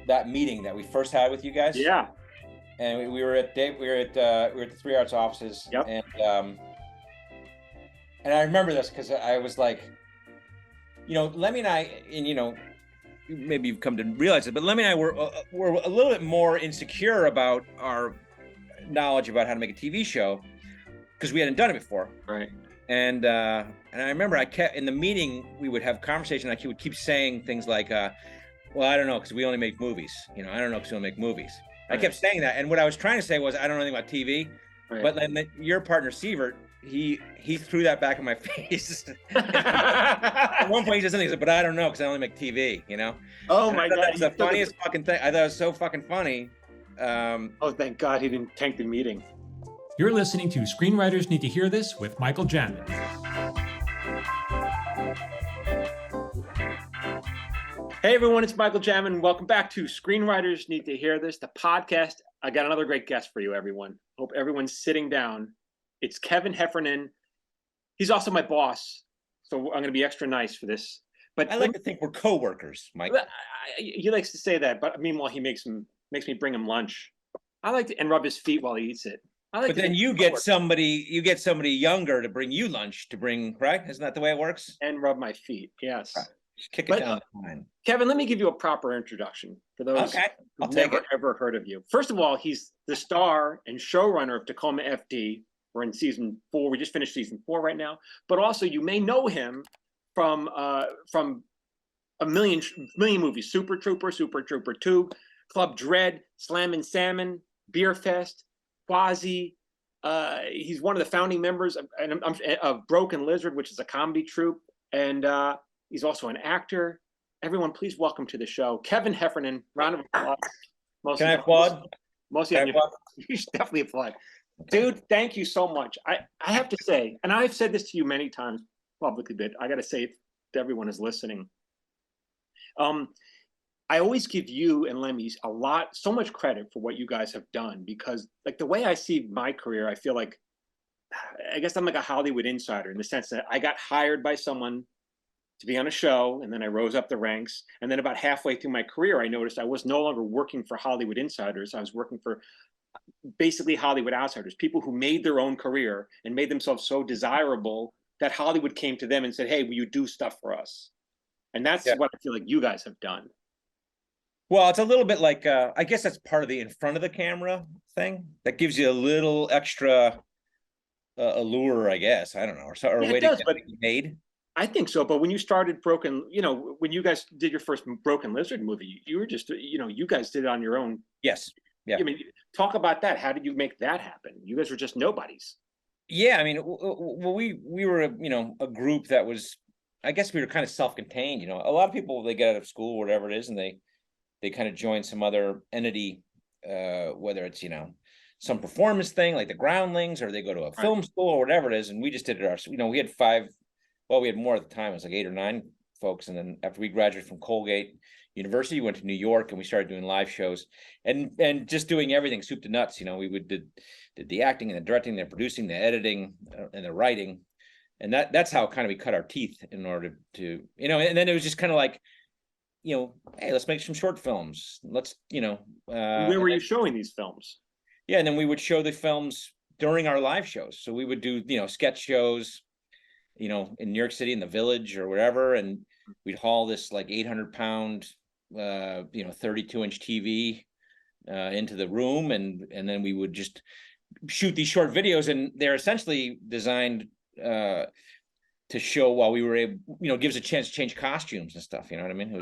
that meeting that we first had with you guys. Yeah. And we were at the 3 Arts offices. Yep. And I remember this because I was like, Lemmy and I, and maybe you've come to realize it, but Lemmy and I were a little bit more insecure about our knowledge about how to make a TV show because we hadn't done it before. Right. And I remember I kept in the meeting, we would have conversation. I would keep saying things like, well, I don't know, because we only make movies. I don't know, because we only make movies. Right. I kept saying that. And what I was trying to say was, I don't know anything about TV. Right. But then your partner, Sievert, he threw that back in my face. At one point, he said something, he said, but I don't know, because I only make TV, Oh, my God. That's the funniest fucking thing. I thought it was so fucking funny. Oh, thank God he didn't tank the meeting. You're listening to Screenwriters Need to Hear This with Michael Jamin. Hey everyone, it's Michael Jamin. Welcome back to Screenwriters Need to Hear This, the podcast. I got another great guest for you, everyone. Hope everyone's sitting down. It's Kevin Heffernan. He's also my boss, so I'm going to be extra nice for this. But I like to think we're co-workers, Mike. He likes to say that, but meanwhile, he makes me bring him lunch. I like to and rub his feet while he eats it. But then you get somebody younger to bring you lunch right? Isn't that the way it works? And rub my feet, yes. Right. Just kick it down the line. Kevin, let me give you a proper introduction for those who've never ever heard of you. First of all, he's the star and showrunner of Tacoma FD. We're in season 4. We just finished season 4 right now. But also, you may know him from a million movies: Super Trooper, Super Trooper 2, Club Dread, Slammin' Salmon, Beerfest, Quasi. He's one of the founding members of Broken Lizard, which is a comedy troupe, and he's also an actor. Everyone, please welcome to the show, Kevin Heffernan. Round of applause. Can I applaud? You should definitely applaud. Dude, thank you so much. I have to say, and I've said this to you many times publicly, but I got to say it to everyone who's listening. I always give you and Lemmy so much credit for what you guys have done, because like the way I see my career, I feel like, I guess I'm like a Hollywood insider in the sense that I got hired by someone to be on a show, and then I rose up the ranks. And then about halfway through my career, I noticed I was no longer working for Hollywood insiders. I was working for basically Hollywood outsiders, people who made their own career and made themselves so desirable that Hollywood came to them and said, hey, will you do stuff for us? And that's what I feel like you guys have done. Well, it's a little bit like, I guess that's part of the in front of the camera thing that gives you a little extra allure, I guess. I don't know, or a way to get it made. I think so. But when you started when you guys did your first Broken Lizard movie, you were just, you guys did it on your own. Yes. Yeah. I mean, talk about that. How did you make that happen? You guys were just nobodies. Yeah. I mean, well, we were, a group that was, I guess we were kind of self-contained. A lot of people, they get out of school, whatever it is, and they kind of join some other entity, whether it's, some performance thing like the Groundlings, or they go to a film school or whatever it is. And we just did it ourselves. We had we had more at the time. It was like 8 or 9 folks. And then after we graduated from Colgate University, we went to New York and we started doing live shows and just doing everything soup to nuts. We did the acting and the directing, the producing, the editing, and the writing. And that's how kind of we cut our teeth in order to, and then it was just kind of like, hey, let's make some short films. Let's, where were you showing these films? Yeah. And then we would show the films during our live shows. So we would do, sketch shows, in New York City, in the Village or wherever. And we'd haul this like 800-pound, 32-inch TV into the room. And then we would just shoot these short videos. And they're essentially designed to show while we were able, gives a chance to change costumes and stuff. You know what I mean?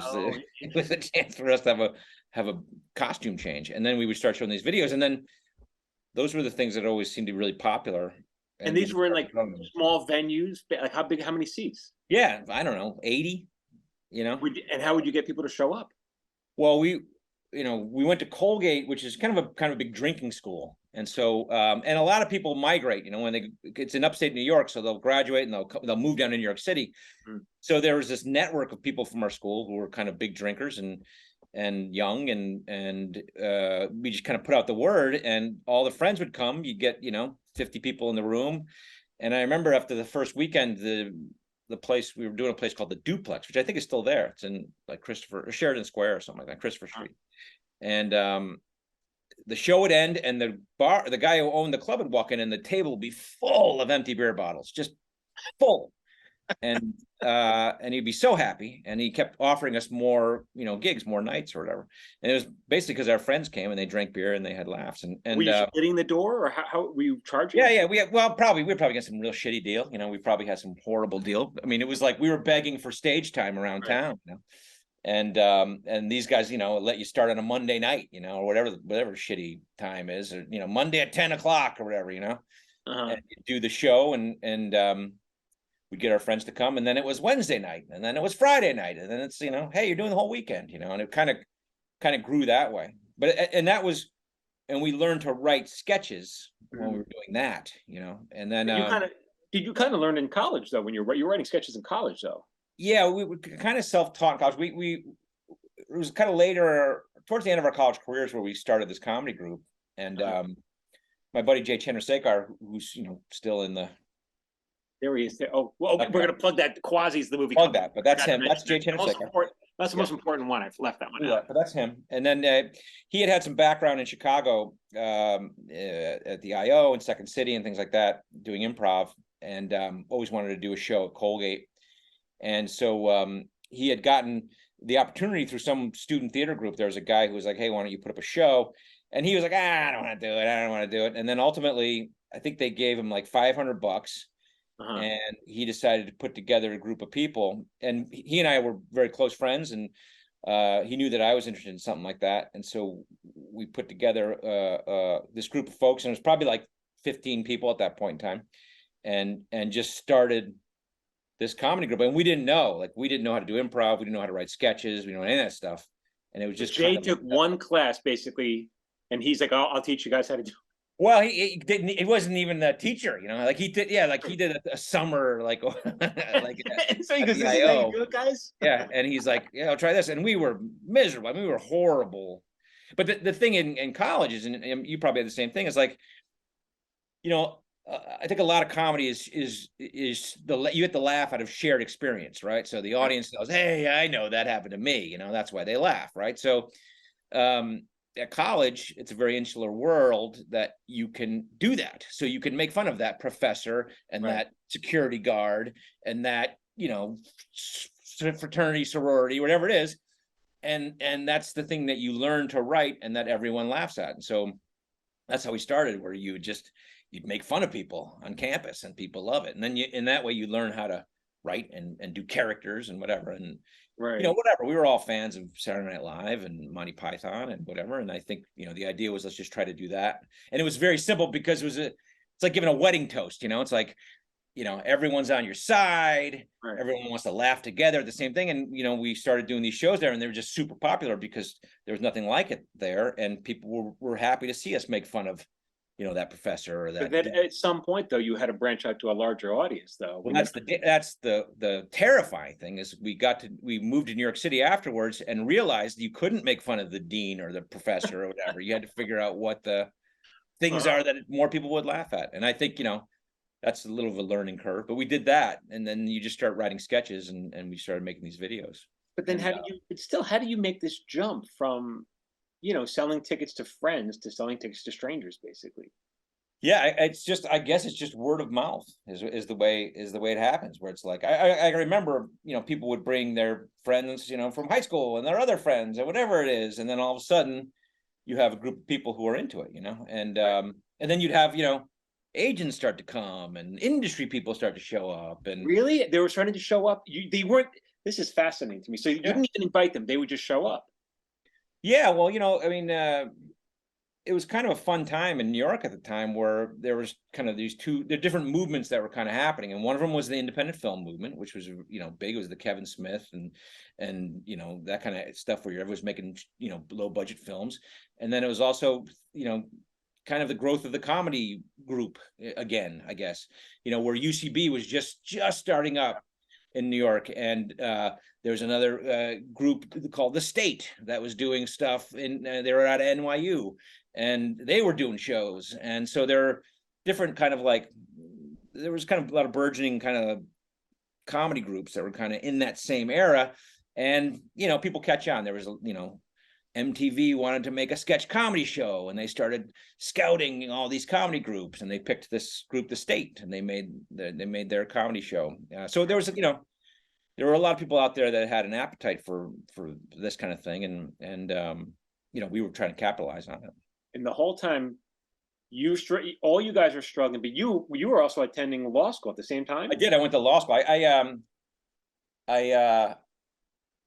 It was a chance for us to have a costume change. And then we would start showing these videos. And then those were the things that always seemed to be really popular. And these were in like small venues. Like how big? How many seats? Yeah, I don't know, 80. And how would you get people to show up? Well, we went to Colgate, which is kind of a big drinking school, and so and a lot of people migrate. When it's in upstate New York, so they'll graduate and they'll move down to New York City. So there was this network of people from our school who were kind of big drinkers and young, and we just kind of put out the word, and all the friends would come. You'd get 50 people in the room. And I remember after the first weekend, the place, we were doing a place called the Duplex, which I think is still there. It's in like Sheridan Square or something like that, Christopher Street. And the show would end, and the guy who owned the club would walk in, and the table would be full of empty beer bottles, just full. And he'd be so happy, and he kept offering us more, gigs, more nights or whatever. And it was basically because our friends came and they drank beer and they had laughs. And were you splitting the door, or how were you charging? Yeah, we probably get some real shitty deal. We probably had some horrible deal. I mean, it was like we were begging for stage time around town. And these guys, let you start on a Monday night, or whatever shitty time is, or Monday at 10 o'clock or whatever, and you do the show, and we'd get our friends to come, and then it was Wednesday night, and then it was Friday night, and then it's hey, you're doing the whole weekend, and it kind of grew that way. But and we learned to write sketches when we were doing that, and then did you kind of learn in college though, when you were writing sketches in college though? Yeah, we were kind of self-taught in college. It was kind of later, towards the end of our college careers, where we started this comedy group. And my buddy Jay Chandrasekhar, who's still in the. There he is. Oh, well, we're gonna plug that. Quasi's the movie. Plug that, but that's him. That's Jay Chandrasekhar. That's the most important one. I've left that one out. Yeah, but that's him. And then he had some background in Chicago at the IO and Second City and things like that, doing improv, and always wanted to do a show at Colgate. And so he had gotten the opportunity through some student theater group. There was a guy who was like, hey, why don't you put up a show? And he was like, I don't want to do it. I don't want to do it. And then ultimately, I think they gave him like $500. And he decided to put together a group of people. And he and I were very close friends. And he knew that I was interested in something like that. And so we put together this group of folks. And it was probably like 15 people at that point in time. And just started this comedy group, and we didn't know how to do improv, we didn't know how to write sketches, we didn't know any of that stuff, and it was just Jay took one class basically, and he's like, I'll teach you guys how to do. Well, he didn't. He wasn't even a teacher, like he did. Yeah, like he did a summer, like so he goes, "This is how you do it, guys." Yeah, and he's like, "Yeah, I'll try this," and we were miserable. I mean, we were horrible. But the thing in college is, and you probably had the same thing, is like, I think a lot of comedy is you get to laugh out of shared experience, right? So the audience knows, hey, I know that happened to me, that's why they laugh, right? So at college, it's a very insular world that you can do that. So you can make fun of that professor and that security guard and that, fraternity, sorority, whatever it is. And that's the thing that you learn to write and that everyone laughs at. And so that's how we started, where you'd make fun of people on campus and people love it. And then in that way you learn how to write and do characters and whatever. And, whatever, we were all fans of Saturday Night Live and Monty Python and whatever. And I think, the idea was, let's just try to do that. And it was very simple because it's like giving a wedding toast, it's like, everyone's on your side. Right. Everyone wants to laugh together at the same thing. And, we started doing these shows there, and they were just super popular because there was nothing like it there. And people were happy to see us make fun of, that professor or that. But then at some point, though, you had to branch out to a larger audience, though. Well, that's the terrifying thing is we moved to New York City afterwards and realized you couldn't make fun of the dean or the professor or whatever. You had to figure out what the things are that more people would laugh at. And I think, that's a little of a learning curve, but we did that. And then you just start writing sketches and we started making these videos. But then how do you make this jump from, selling tickets to friends to selling tickets to strangers, basically? Yeah, I guess it's just word of mouth is the way it happens, where it's like, I remember, people would bring their friends, from high school and their other friends or whatever it is. And then all of a sudden you have a group of people who are into it, and then you'd have, agents start to come and industry people start to show up. And really, they were starting to show up. They weren't. This is fascinating to me. So you didn't even invite them; they would just show up. Yeah, well, it was kind of a fun time in New York at the time, where there was kind of the different movements that were kind of happening, and one of them was the independent film movement, which was big. It was the Kevin Smith and that kind of stuff where everyone was making low budget films, and then it was also kind of the growth of the comedy group again, I guess, where UCB was just starting up in New York, and there was another group called The State that was doing stuff they were out of NYU, and they were doing shows. And so there are different kind of there was kind of a lot of burgeoning kind of comedy groups that were kind of in that same era, and people catch on. There was MTV wanted to make a sketch comedy show, and they started scouting all these comedy groups, and they picked this group, The State, and they made their comedy show. So there was, there were a lot of people out there that had an appetite for this kind of thing, and we were trying to capitalize on it. And the whole time, all you guys are struggling, but you were also attending law school at the same time. I did. I went to law school.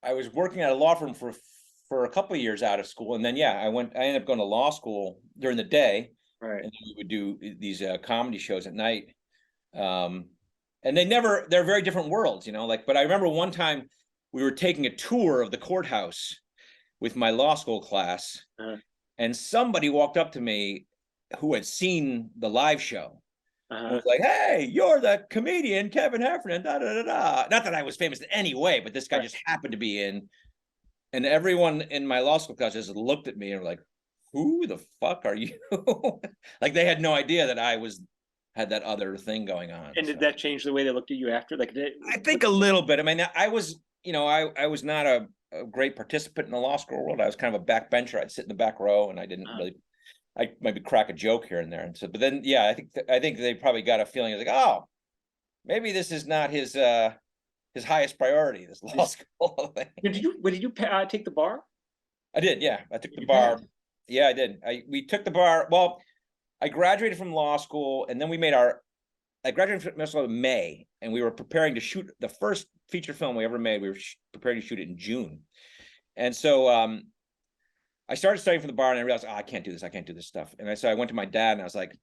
I was working at a law firm for a couple of years out of school, and then I ended up going to law school during the day, right? And we would do these comedy shows at night. And they're very different worlds, but I remember one time we were taking a tour of the courthouse with my law school class, and somebody walked up to me who had seen the live show. And was like, "Hey, you're the comedian Kevin Heffernan." Da, da, da, da. Not that I was famous in any way, but this guy just happened to be in. And everyone in my law school class just looked at me and were like, "Who the fuck are you?" Like they had no idea that I had that other thing going on. And did that change the way they looked at you after? I think a little bit. I mean, I was, I was not a great participant in the law school world. I was kind of a backbencher. I'd sit in the back row, and I didn't really. I maybe crack a joke here and there, and so. But then, I think they probably got a feeling like, oh, maybe this is not his highest priority. This law school thing. Did you take the bar? I did. Yeah, I took the bar. Yeah, I did. We took the bar. Well, I graduated from law school, and then I graduated from law school in May, and we were preparing to shoot the first feature film we ever made. We were preparing to shoot it in June, and so I started studying for the bar, and I realized, I can't do this. I can't do this stuff. And so I went to my dad, and I was like,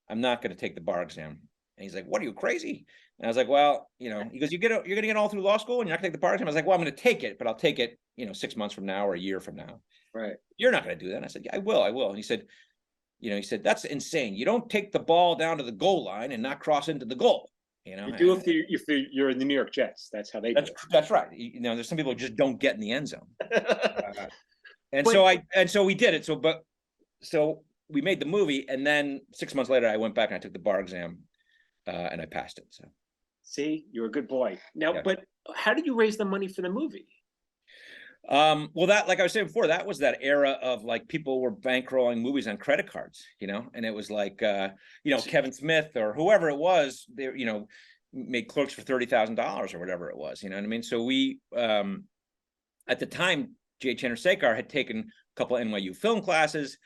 I'm not going to take the bar exam. And he's like, "What, are you crazy?" And I was like, "Well, he goes, you're going to get all through law school and you're not going to take the bar exam?" I was like, "Well, I'm going to take it, but I'll take it, 6 months from now or a year from now." Right. "You're not going to do that." And I said, "Yeah, I will. And he said, "That's insane. You don't take the ball down to the goal line and not cross into the goal." You do if you're in the New York Jets. That's how they do it. That's right. There's some people who just don't get in the end zone. So we did it. So we made the movie, and then 6 months later, I went back and I took the bar exam, and I passed it. So, see, you're a good boy. Now, but how did you raise the money for the movie? Well, that, like I was saying before, that was that era of like people were bankrolling movies on credit cards, and it was like, Kevin Smith or whoever it was, they, made Clerks for $30,000 or whatever it was, you know what I mean? So we, at the time, Jay Chandrasekhar had taken a couple of NYU film classes,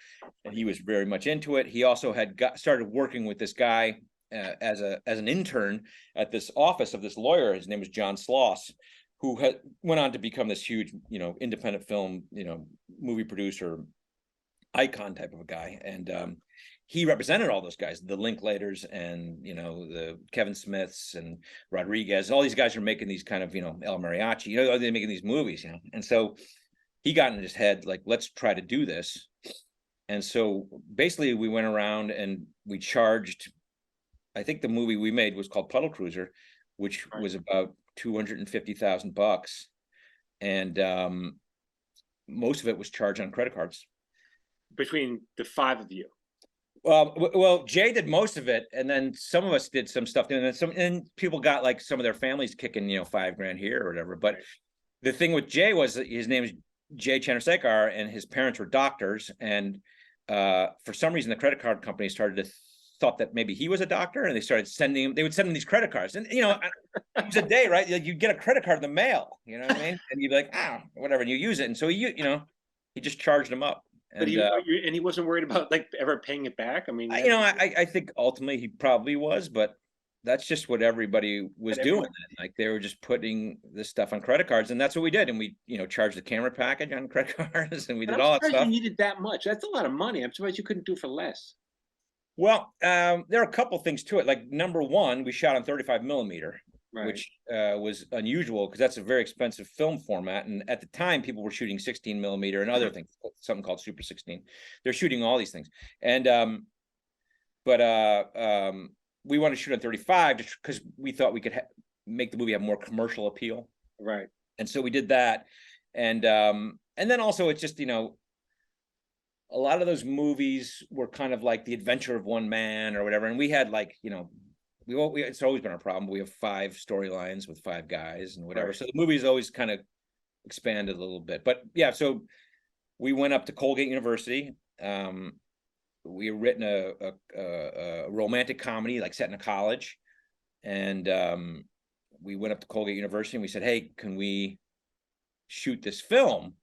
and he was very much into it. He also had started working with this guy as an intern at this office of this lawyer. His name was John Sloss, who went on to become this huge, independent film, movie producer, icon type of a guy. And he represented all those guys, the Linklaters and, the Kevin Smiths and Rodriguez. All these guys are making these kind of, El Mariachi, they're making these movies, And so he got in his head, like, let's try to do this. And so basically we went around and we charged, I think the movie we made was called Puddle Cruiser, which was about $250,000, and most of it was charged on credit cards. Between the five of you? Well, Jay did most of it, and then some of us did some stuff, and people got like some of their families kicking, $5,000 here or whatever. But the thing with Jay was that his name is Jay Chandrasekhar, and his parents were doctors, and for some reason the credit card company started to thought that maybe he was a doctor, and they started they would send him these credit cards, and it was a day, right? Like, you'd get a credit card in the mail, you know what I mean? And you'd be like, whatever, and you use it. And so he just charged him up. And, and he wasn't worried about like ever paying it back. I mean, I think ultimately he probably was, but that's just what everybody was doing. Like, they were just putting this stuff on credit cards, and that's what we did. And we, charged the camera package on credit cards, and we did all that stuff. You needed that much. That's a lot of money. I'm surprised you couldn't do it for less. Well, there are a couple things to it. Like, number one, we shot on 35 millimeter, which was unusual because that's a very expensive film format. And at the time, people were shooting 16 millimeter and other things, something called Super 16. They're shooting all these things. And we wanted to shoot on 35 just because we thought we could make the movie have more commercial appeal. Right. And so we did that. And then also it's just, a lot of those movies were kind of like the adventure of one man or whatever. And we had like, it's always been our problem. We have 5 storylines with 5 guys and whatever. Right. So the movie's always kind of expanded a little bit. But yeah, so we went up to Colgate University. We had written a romantic comedy, like set in a college. And we went up to Colgate University and we said, hey, can we shoot this film?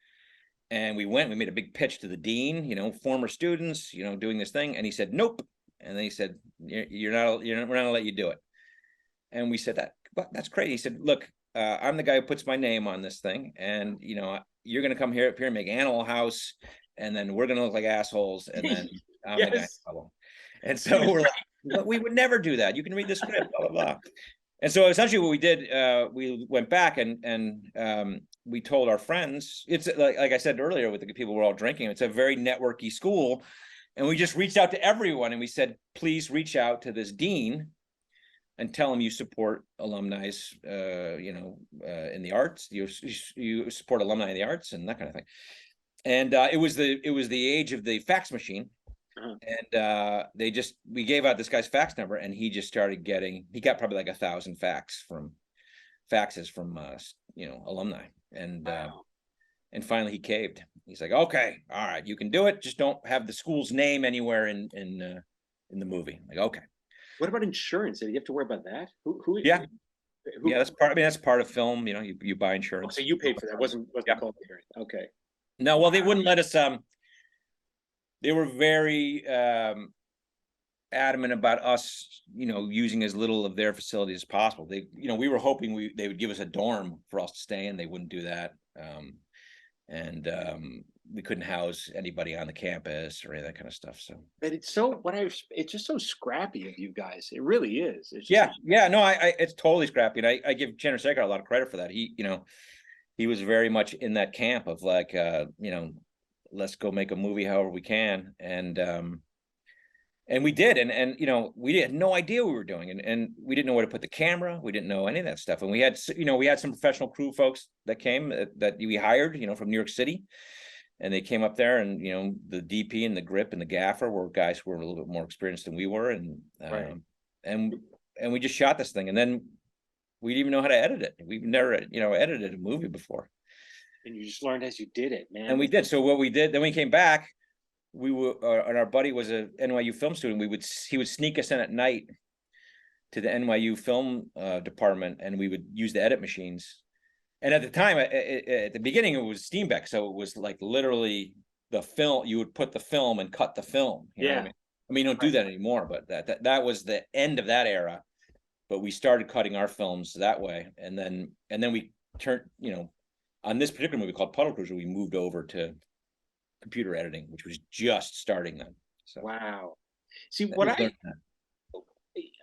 And we made a big pitch to the dean, former students, doing this thing. And he said, nope. And then he said, we're not gonna let you do it. And we said, that's crazy. He said, look, I'm the guy who puts my name on this thing. And, you're going to come up here and make Animal House. And then we're going to look like assholes. And then I'm the guy in trouble. And so we're like, but we would never do that. You can read the script, blah, blah, blah. And so essentially what we did, we went back and we told our friends, it's like I said earlier with the people we're all drinking, it's a very networky school. And we just reached out to everyone and we said, please reach out to this dean and tell him you support alumni, in the arts, you support alumni in the arts and that kind of thing. And it was the age of the fax machine. And we gave out this guy's fax number and he just started he got probably like 1,000 faxes from alumni. And wow. And finally he caved. He's like, okay, all right, you can do it. Just don't have the school's name anywhere in the movie. Like, okay. What about insurance? Did you have to worry about that? Yeah, that's part of film. You buy insurance. Oh, so you paid for that? Wasn't called insurance? Okay. No, well, they wouldn't let us. They were very adamant about us, using as little of their facility as possible. We were hoping they would give us a dorm for us to stay in. They wouldn't do that, and we couldn't house anybody on the campus or any of that kind of stuff. So, but it's just so scrappy of you guys. It really is. It's just no, it's totally scrappy, and I give Chandrasekhar a lot of credit for that. He was very much in that camp of like, let's go make a movie however we can, and we did, and we had no idea what we were doing, and we didn't know where to put the camera. We didn't know any of that stuff, and we had some professional crew folks that came that we hired, from New York City. And they came up there, and the DP and the grip and the gaffer were guys who were a little bit more experienced than we were, and right. and we just shot this thing, and then we didn't even know how to edit it. We've never edited a movie before, and you just learned as you did it, man. And we did. So what we did, then we came back. We were, and our buddy was a NYU film student. He would sneak us in at night to the NYU film department, and we would use the edit machines. And at the time, at the beginning, it was Steenbeck, so it was like literally the film. You would put the film and cut the film. You know what I mean, you don't do that anymore, but that was the end of that era. But we started cutting our films that way, and then we turned, on this particular movie called Puddle Cruiser, we moved over to computer editing, which was just starting then. So wow. See what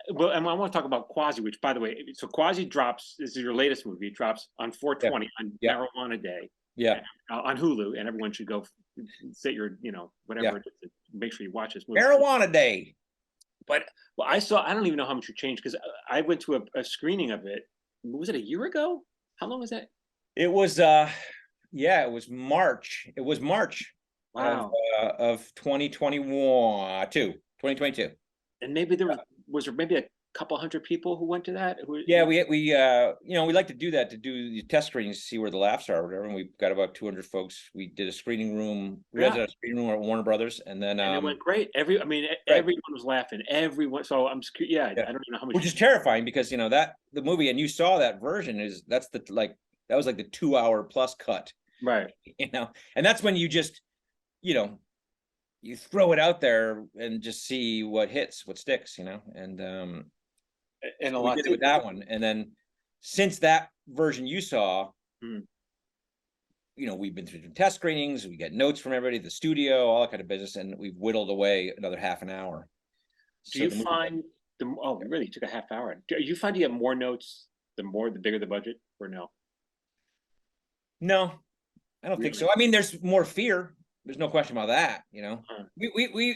and I want to talk about Quasi, which, by the way, so Quasi drops. This is your latest movie. It drops on 4/20 on Marijuana Day. Yeah. On Hulu, and everyone should go set your, whatever. It is, make sure you watch this movie. Marijuana Day. But I don't even know how much you changed, because I went to a screening of it. Was it a year ago? How long was that? It was it was March. It was March. Wow. Of 2022. And maybe was there maybe a couple hundred people who went to that? Yeah, we like to do that, to do the test screenings to see where the laughs are or whatever. And we've got about 200 folks. We did a screening room. We had a screening room at Warner Brothers, and then it went great. Everyone was laughing. Everyone. So I'm I don't even know how much. Which is terrifying, because that the movie, and you saw that version, that was like the 2-hour plus cut. Right. And that's when you just you throw it out there and just see what hits, what sticks, and a lot with that one. And then since that version you saw, we've been through some test screenings, we get notes from everybody, the studio, all that kind of business, and we've whittled away another half an hour. Do you find it really took a half hour. Do you find you have more notes the bigger the budget, or no? No, I don't think so. I mean, there's more fear. There's no question about that,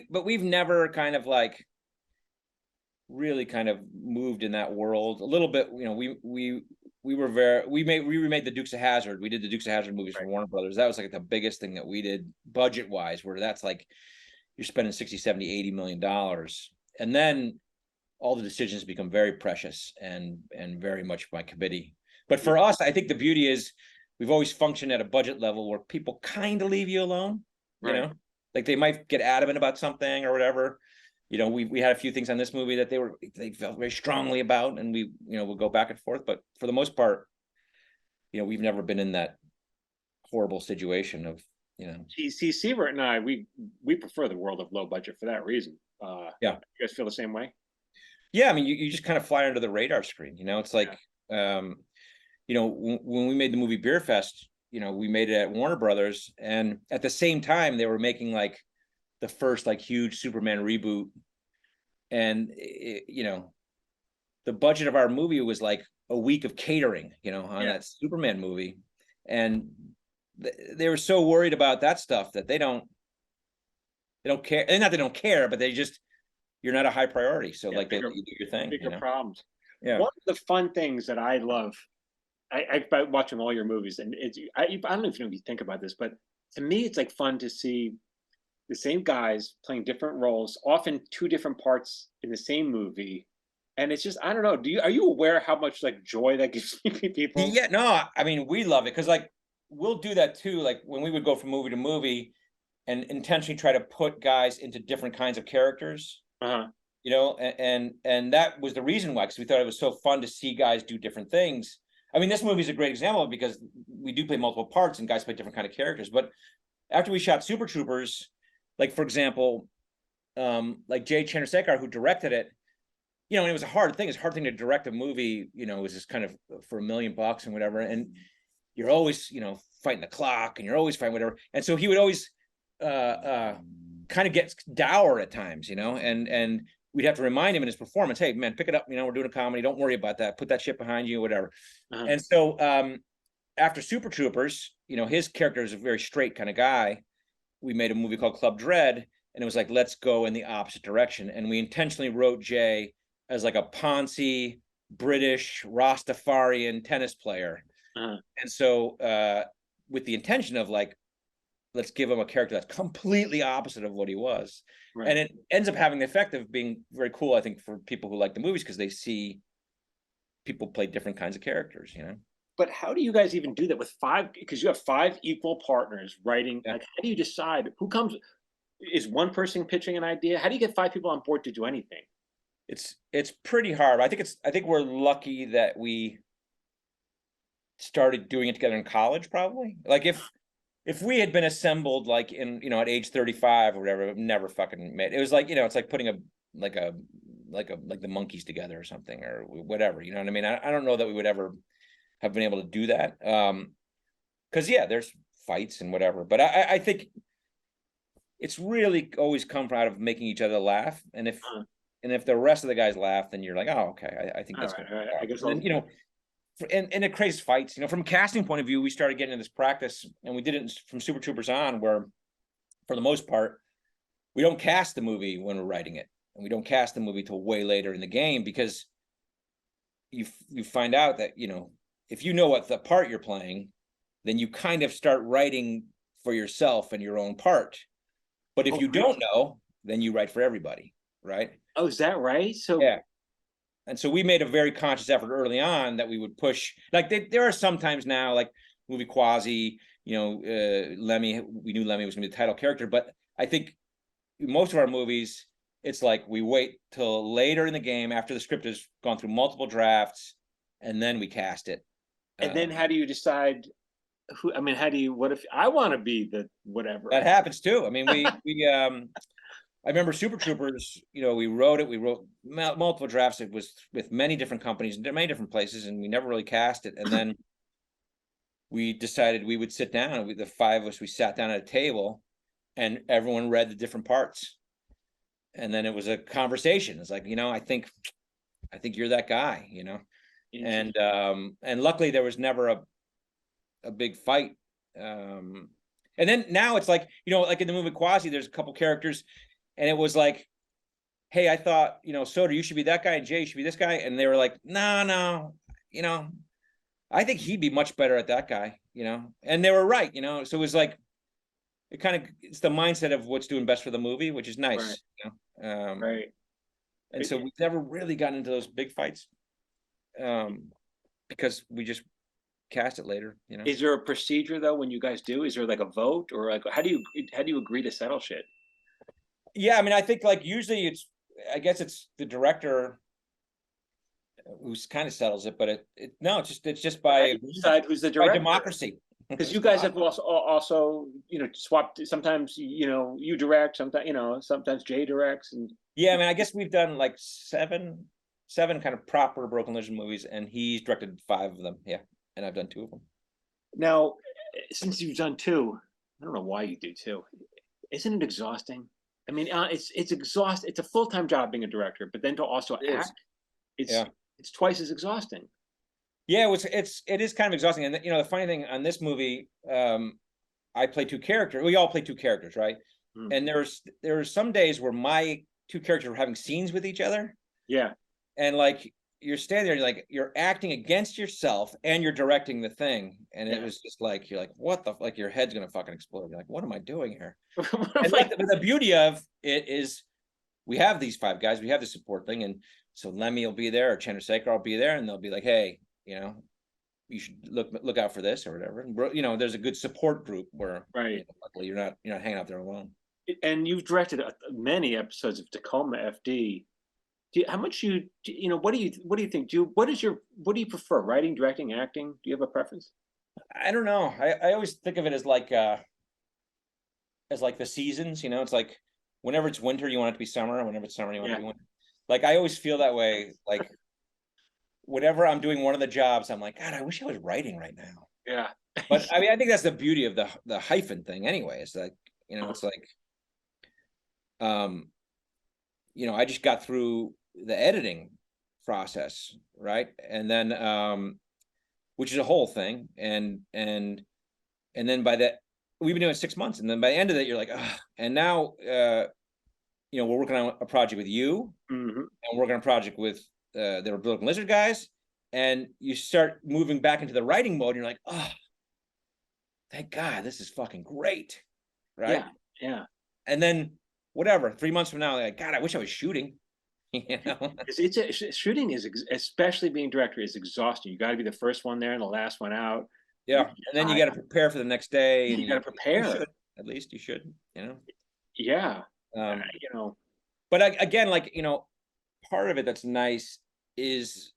but we've never kind of like really kind of moved in that world a little bit. We remade the Dukes of Hazzard. We did the Dukes of Hazzard movies for Warner Brothers. That was like the biggest thing that we did budget wise, where that's like you're spending 60, 70, $80 million. And then all the decisions become very precious and very much by committee. But for us, I think the beauty is we've always functioned at a budget level where people kind of leave you alone. you know, like they might get adamant about something or whatever. You know, we had a few things on this movie that they felt very strongly about, and we'll go back and forth. But for the most part, we've never been in that horrible situation of, See, Siebert and I, we prefer the world of low budget for that reason. Yeah. You guys feel the same way? Yeah, I mean, you just kind of fly under the radar screen. It's like, when we made the movie Beerfest, we made it at Warner Brothers, and at the same time they were making like the first like huge Superman reboot, and the budget of our movie was like a week of catering, on that Superman movie, and they were so worried about that stuff that they don't care. And not they don't care, but you're not a high priority. So like you do your thing. Bigger problems. Yeah. One of the fun things that I love, I watching all your movies, and I don't know if you think about this, but to me, it's like fun to see the same guys playing different roles, often two different parts in the same movie. And it's just, I don't know. Are you aware how much like joy that gives people? Yeah, no, I mean, we love it because like we'll do that too. Like when we would go from movie to movie and intentionally try to put guys into different kinds of characters, and that was the reason why, because we thought it was so fun to see guys do different things. I mean, this movie is a great example because we do play multiple parts and guys play different kind of characters. But after we shot Super Troopers, like for example, like Jay Chandrasekhar, who directed it, and it was a hard thing. It's a hard thing to direct a movie, it was just kind of for $1 million and whatever. And you're always, fighting the clock, and you're always fighting whatever. And so he would always kind of get dour at times, and we'd have to remind him in his performance, hey man, pick it up, we're doing a comedy, don't worry about that, put that shit behind you, whatever. And so after Super Troopers, his character is a very straight kind of guy. We made a movie called Club Dread, and it was like, let's go in the opposite direction. And we intentionally wrote Jay as like a Ponzi British Rastafarian tennis player. And so with the intention of like, let's give him a character that's completely opposite of what he was. And it ends up having the effect of being very cool, I think, for people who like the movies, because they see people play different kinds of characters, But how do you guys even do that with five? Because you have 5 equal partners writing. Like, how do you decide who comes? Is one person pitching an idea? How do you get 5 people on board to do anything? It's pretty hard. I think we're lucky that we started doing it together in college, probably. Like if we had been assembled like in, at age 35 or whatever, it never fucking made. It was like, it's like putting like the monkeys together or something or whatever, you know what I mean? I don't know that we would ever have been able to do that. Because there's fights and whatever, but I think it's really always come out of making each other laugh. And if the rest of the guys laugh, then you're like, oh, okay, I think that's good. Right. I guess. And and it creates fights. From a casting point of view, we started getting into this practice, and we did it from Super Troopers on, where for the most part, we don't cast the movie when we're writing it, and we don't cast the movie till way later in the game, because you find out that if you know what the part you're playing, then you kind of start writing for yourself and your own part. But if you don't know, then you write for everybody, right? Oh, is that right? So yeah. And so we made a very conscious effort early on that we would push. Like there are sometimes now, like movie Quasi, Lemmy. We knew Lemmy was going to be the title character, but I think most of our movies, it's like we wait till later in the game after the script has gone through multiple drafts, and then we cast it. And then how do you decide who? I mean, what if I want to be the whatever? That happens too. I mean, I remember Super Troopers, we wrote multiple drafts. It was with many different companies and many different places, and we never really cast it. And then we decided we would sit down, and the 5 of us, we sat down at a table, and everyone read the different parts. And then it was a conversation. It's like, I think you're that guy, and luckily there was never a big fight. And then now it's like, like in the movie Quasi, there's a couple characters. And it was like, hey, I thought, Soder, you should be that guy, and Jay, you should be this guy. And they were like, no, I think he'd be much better at that guy, And they were right, So it was like, it's the mindset of what's doing best for the movie, which is nice, Right. And so we've never really gotten into those big fights, because we just cast it later, you know. Is there a procedure though when you guys do? Is there like a vote, or like how do you agree to settle shit? Yeah, I mean, I think like usually I guess it's the director who's kind of settles it, but no, it's just by decide who's the by director. democracy. Because you guys have also swapped. Sometimes you direct, sometimes Jay directs, and Yeah, I mean, I guess we've done like seven kind of proper Broken Lizard movies, and he's directed 5 of them. Yeah, and I've done 2 of them. now since you've done 2, I don't know why you do 2. Isn't it exhausting? I mean, it's exhausting. It's a full-time job being a director, but then to also act, it's twice as exhausting. Yeah, it is kind of exhausting, and the funny thing on this movie, I play 2 characters. We all play 2 characters, right? Mm. And there's some days where my 2 characters are having scenes with each other. Yeah, and like you're standing there, you're acting against yourself, and you're directing the thing, and it was just like you're like, what the like your head's gonna fucking explode. You're like, what am I doing here? And like the beauty of it is, we have these 5 guys, we have the support thing, and so Lemmy will be there, or Chandrasekhar will be there, and they'll be like, hey, you should look out for this or whatever. And there's a good support group where luckily you're not hanging out there alone. And you've directed many episodes of Tacoma FD. How much what do you think? What do you prefer? Writing, directing, acting? Do you have a preference? I don't know. I always think of it as like the seasons. It's like whenever it's winter, you want it to be summer, and whenever it's summer, you want it to be winter. Like I always feel that way. Like whenever I'm doing one of the jobs, I'm like, God, I wish I was writing right now. Yeah. But I mean, I think that's the beauty of the hyphen thing anyway. It's like, it's like, I just got through the editing process, right? And then, which is a whole thing. And then by that, we've been doing it 6 months. And then by the end of it, you're like, oh, and now, we're working on a project with you, and we're working on a project with the Broken Lizard guys, and you start moving back into the writing mode, and you're like, oh, thank God, this is fucking great, right? Yeah. And then whatever, 3 months from now, like, God, I wish I was shooting. Shooting is, especially being director, is exhausting. You got to be the first one there and the last one out. Yeah, and then you got to prepare for the next day. And you got to prepare. At least you should. Yeah. But again, like part of it that's nice is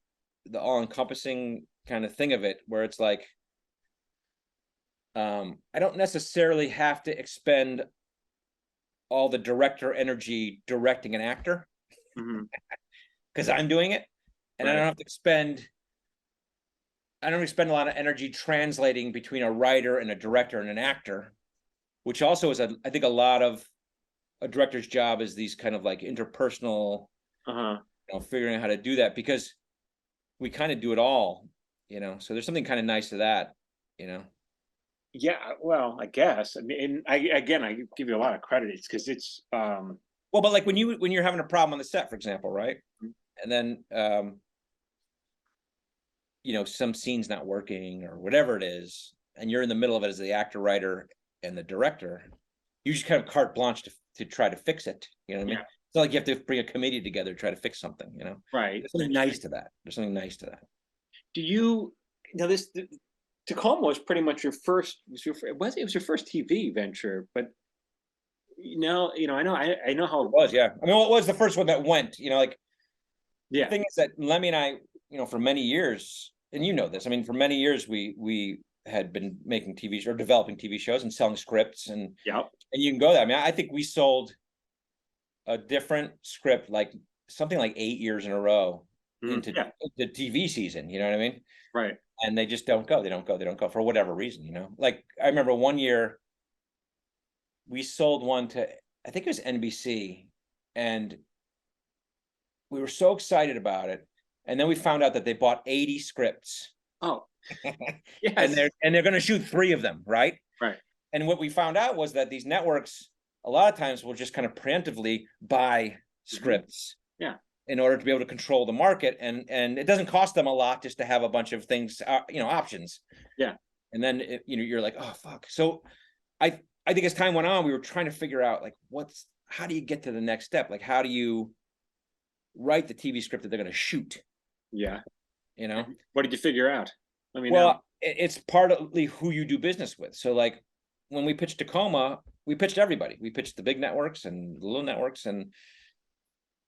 the all-encompassing kind of thing of it, where it's like, I don't necessarily have to expend all the director energy directing an actor, because I'm doing it, and I don't have to expend a lot of energy translating between a writer and a director and an actor, which also is I think a lot of a director's job is these kind of like interpersonal, figuring out how to do that, because we kind of do it all, so there's something kind of nice to that. Yeah, well, I guess. I mean, I give you a lot of credit. It's because it's well, but like when you're having a problem on the set, for example, right? And then some scene's not working or whatever it is, and you're in the middle of it as the actor, writer, and the director, you just kind of carte blanche to try to fix it. You know what I mean? It's not like you have to bring a committee together to try to fix something, Right. There's something nice to that. Tacoma was pretty much your first, it was your first TV venture, but I know how it was. Yeah. I mean, it was the first one that went, the thing is that Lemmy and I, for many years, and this, I mean, for many years, we had been making TV shows or developing TV shows and selling scripts, and you can go there. I mean, I think we sold a different script, like something like 8 years in a row into the TV season. You know what I mean? Right. And they just don't go. They don't go for whatever reason. Like I remember one year we sold one to, I think it was NBC, and we were so excited about it. And then we found out that they bought 80 scripts. Oh, yes. And they're going to shoot 3 of them, right? Right. And what we found out was that these networks, a lot of times, will just kind of preemptively buy scripts, in order to be able to control the market, and it doesn't cost them a lot just to have a bunch of things, options. Yeah. And then you're like, oh fuck. So I think as time went on, we were trying to figure out like how do you get to the next step? Like, how do you write the TV script that they're going to shoot? Yeah. You know, what did you figure out? I mean, well, it's partly who you do business with. So like when we pitched Tacoma, we pitched everybody. We pitched the big networks and the little networks, and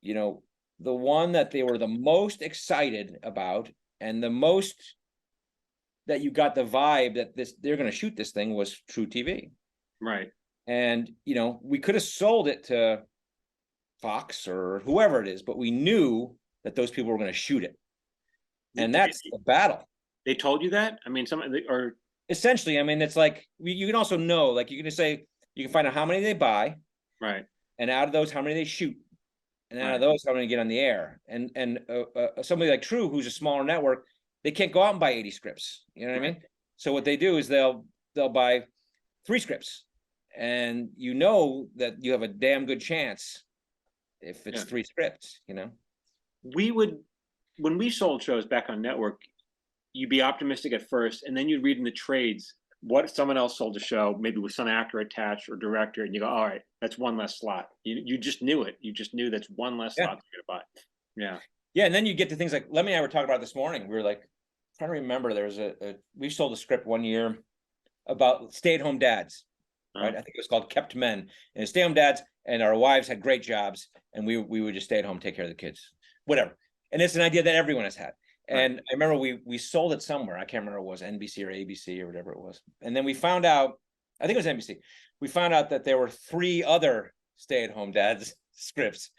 the one that they were the most excited about and the most that you got the vibe that they're going to shoot this thing was TruTV. Right. And we could have sold it to Fox or whoever it is, but we knew that those people were going to shoot it. And that's the battle. They told you that? I mean, or essentially, I mean, it's like you can also know, like you can just say you can find out how many they buy, right, and out of those, how many they shoot, and out of those, how many get on the air. And somebody like True, who's a smaller network, they can't go out and buy 80 scripts. You know what I mean? So what they do is they'll buy 3 scripts, and that you have a damn good chance if it's 3 scripts. We would, when we sold shows back on network, you'd be optimistic at first, and then you'd read in the trades what someone else sold a show, maybe with some actor attached or director, and you go, all right, that's one less slot. You just knew it. You just knew that's one less slot you're gonna buy. Yeah. Yeah, and then you get to things like Lemmy and I were talking about this morning. We were like trying to remember, there was we sold a script one year about stay-at-home dads, right? I think it was called Kept Men. And stay-at-home dads, and our wives had great jobs, and we would just stay at home, take care of the kids, whatever. And it's an idea that everyone has had. And I remember we sold it somewhere. I can't remember if it was NBC or ABC or whatever it was. And then we found out, I think it was NBC. We found out that there were 3 other stay-at-home dads scripts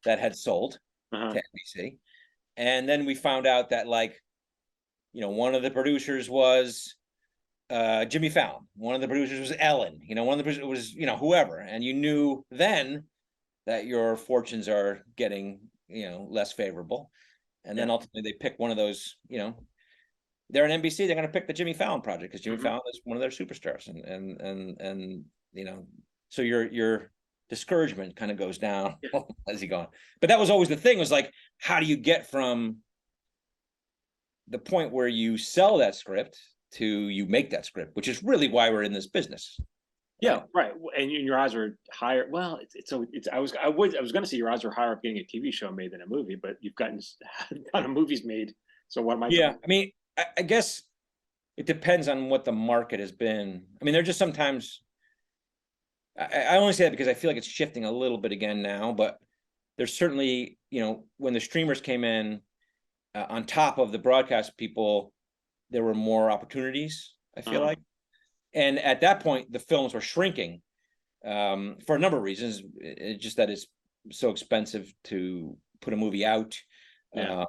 that had sold to NBC. And then we found out that one of the producers was Jimmy Fallon. One of the producers was Ellen. One of the producers was, whoever. And you knew then that your fortunes are getting, less favorable. And then ultimately they pick one of those, they're an NBC, they're going to pick the Jimmy Fallon project because Jimmy Fallon is one of their superstars. And so your discouragement kind of goes down as you go on. But that was always the thing, was like, how do you get from the point where you sell that script to you make that script, which is really why we're in this business. Yeah, right. And your odds are higher. Well, I was going to say your odds are higher of getting a TV show made than a movie, but you've gotten a ton of movies made. So what am I? Yeah, I mean, I guess it depends on what the market has been. I mean, they're just sometimes. I only say that because I feel like it's shifting a little bit again now, but there's certainly, when the streamers came in, on top of the broadcast people, there were more opportunities, I feel like. And at that point, the films were shrinking for a number of reasons. It's just that it's so expensive to put a movie out. That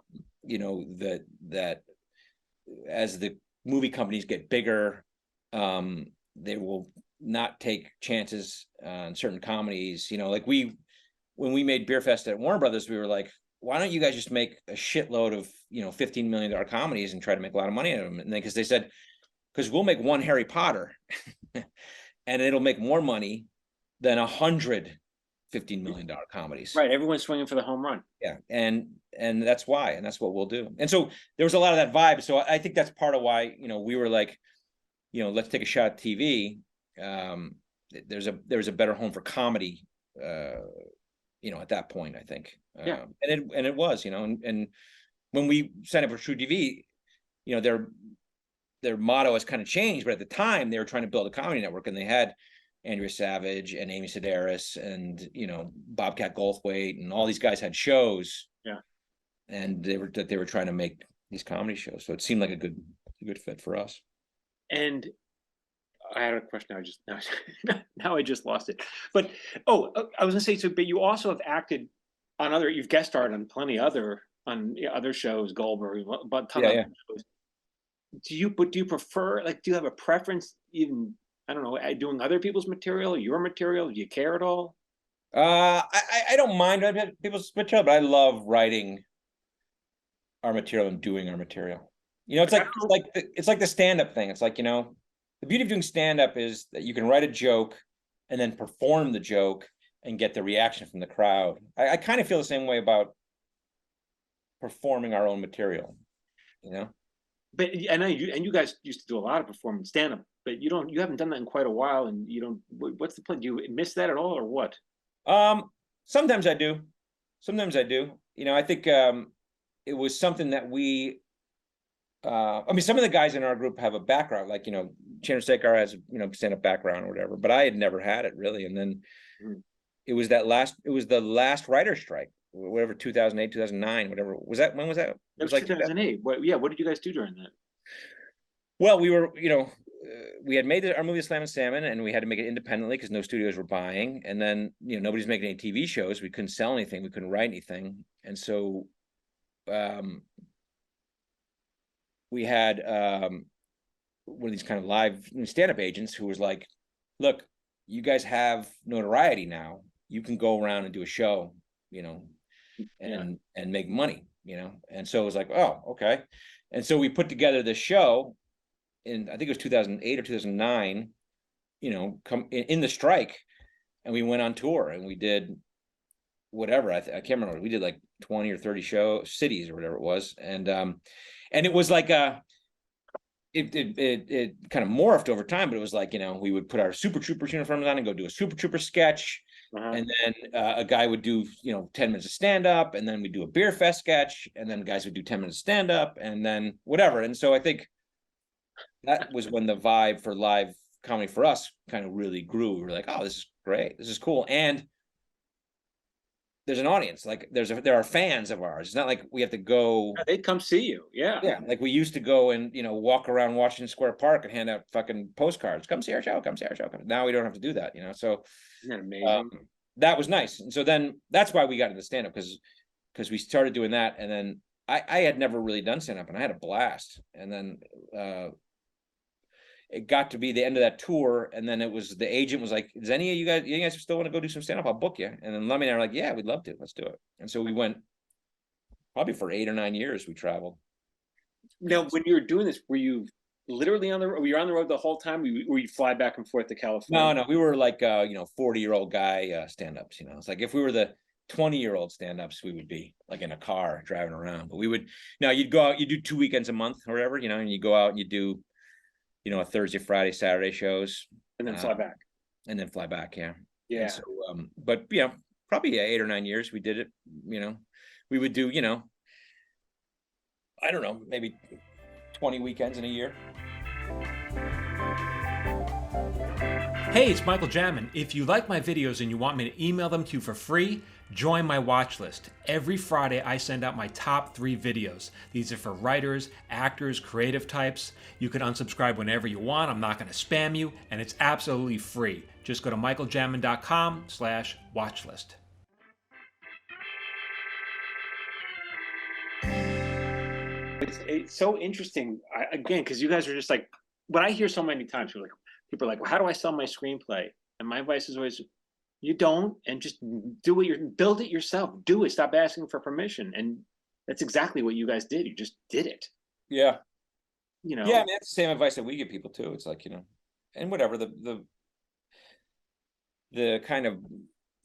as the movie companies get bigger, they will not take chances on certain comedies. Like when we made Beerfest at Warner Brothers, we were like, why don't you guys just make a shitload of $15 million comedies and try to make a lot of money out of them? And then because they said, because we'll make one Harry Potter and it'll make more money than 100 $15 million comedies. Right. Everyone's swinging for the home run. Yeah. And that's why, and that's what we'll do. And so there was a lot of that vibe. So I think that's part of why, we were like, let's take a shot at TV. There's a better home for comedy, at that point, I think. And it was, and when we signed up for TruTV, their motto has kind of changed, but at the time they were trying to build a comedy network, and they had Andrea Savage and Amy Sedaris and Bobcat Goldthwait, and all these guys had shows. Yeah, and they were trying to make these comedy shows, so it seemed like a good fit for us. And I had a question. Now I just lost it. But I was gonna say, so, but you also have acted on you've guest starred on plenty other shows, Goldberg, but ton of other shows. Do you prefer, do you have a preference, even, I don't know, doing other people's material, your material? Do you care at all? I don't mind people's material, but I love writing our material and doing our material. It's like the stand-up thing. It's like, the beauty of doing stand-up is that you can write a joke and then perform the joke and get the reaction from the crowd. I kind of feel the same way about performing our own material, But I know you guys used to do a lot of performance stand-up, but you haven't done that in quite a while, and what's the plan? Do you miss that at all, or what? Sometimes I do. I think it was something that we I mean, some of the guys in our group have a background, like, Chandra Sekhar has, stand-up background or whatever, but I had never had it really. And then it was the last writer strike, whatever, 2008, 2009, whatever. When was that? It was like 2008. What did you guys do during that? Well, we were, we had made our movie Slam and Salmon, and we had to make it independently because no studios were buying. And then, nobody's making any TV shows. We couldn't sell anything. We couldn't write anything. And so, we had one of these kind of live stand-up agents who was like, look, you guys have notoriety now. You can go around and do a show, and make money, And so it was like, oh, okay. And so we put together this show in, I think it was 2008 or 2009, come in the strike, and we went on tour and we did whatever. I can't remember. We did like 20 or 30 cities or whatever it was. And it was like it kind of morphed over time, but it was like, we would put our Super Troopers uniforms on and go do a Super Trooper sketch. And then a guy would do, 10 minutes of stand-up, and then we'd do a Beerfest sketch, and then guys would do 10 minutes of stand-up, and then whatever. And so I think that was when the vibe for live comedy for us kind of really grew. We were like, oh, this is great. This is cool. And there's an audience, like there are fans of ours. It's not like we have to go. They'd come see you. Yeah. Like we used to go and, walk around Washington Square Park and hand out fucking postcards. Come see our show. Come see our show. Now we don't have to do that, So isn't that amazing? That was nice. And so then that's why we got into stand-up, because we started doing that. And then I had never really done stand-up, and I had a blast. And then it got to be the end of that tour, and then it was, the agent was like, does any of you guys still want to go do some stand-up? I'll book you. And then Lemmy and I were like, yeah, we'd love to. Let's do it. And so we went probably for 8 or 9 years. We traveled. Now, when you were doing this, were you literally on the road? Were you on the road the whole time? Were you fly back and forth to California? No, we were like 40-year-old guy stand-ups. It's like if we were the 20-year-old stand-ups, we would be like in a car driving around. But we would, you'd go out, you do 2 weekends a month or whatever, and you go out and you do, a Thursday, Friday, Saturday shows, and then fly back. Yeah. Yeah. And so, but probably 8 or 9 years we did it. We would do, I don't know, maybe 20 weekends in a year. Hey, it's Michael Jamin. If you like my videos and you want me to email them to you for free, join my watch list. Every Friday, I send out my top 3 videos. These are for writers, actors, creative types. You can unsubscribe whenever you want. I'm not going to spam you, and it's absolutely free. Just go to michaeljamin.com/watchlist. It's so interesting, again, because you guys are just like, what I hear so many times, people are like, well, how do I sell my screenplay? And my advice is always, you don't, and just build it yourself. Do it. Stop asking for permission. And that's exactly what you guys did. You just did it. Yeah. Yeah, I mean, that's the same advice that we give people too. It's like, and whatever, the kind of,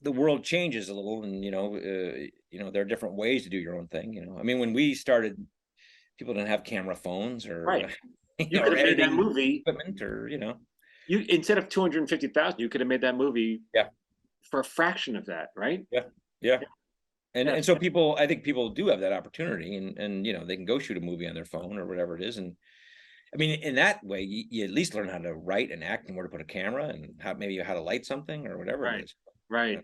the world changes a little, and there are different ways to do your own thing. I mean, when we started, people didn't have camera phones or right. You could have made that movie equipment, or you, instead of 250,000, you could have made that movie for a fraction of that, right? Yeah. And so I think people do have that opportunity, and they can go shoot a movie on their phone or whatever it is. And I mean, in that way, you at least learn how to write and act and where to put a camera and how to light something or whatever it is. Right.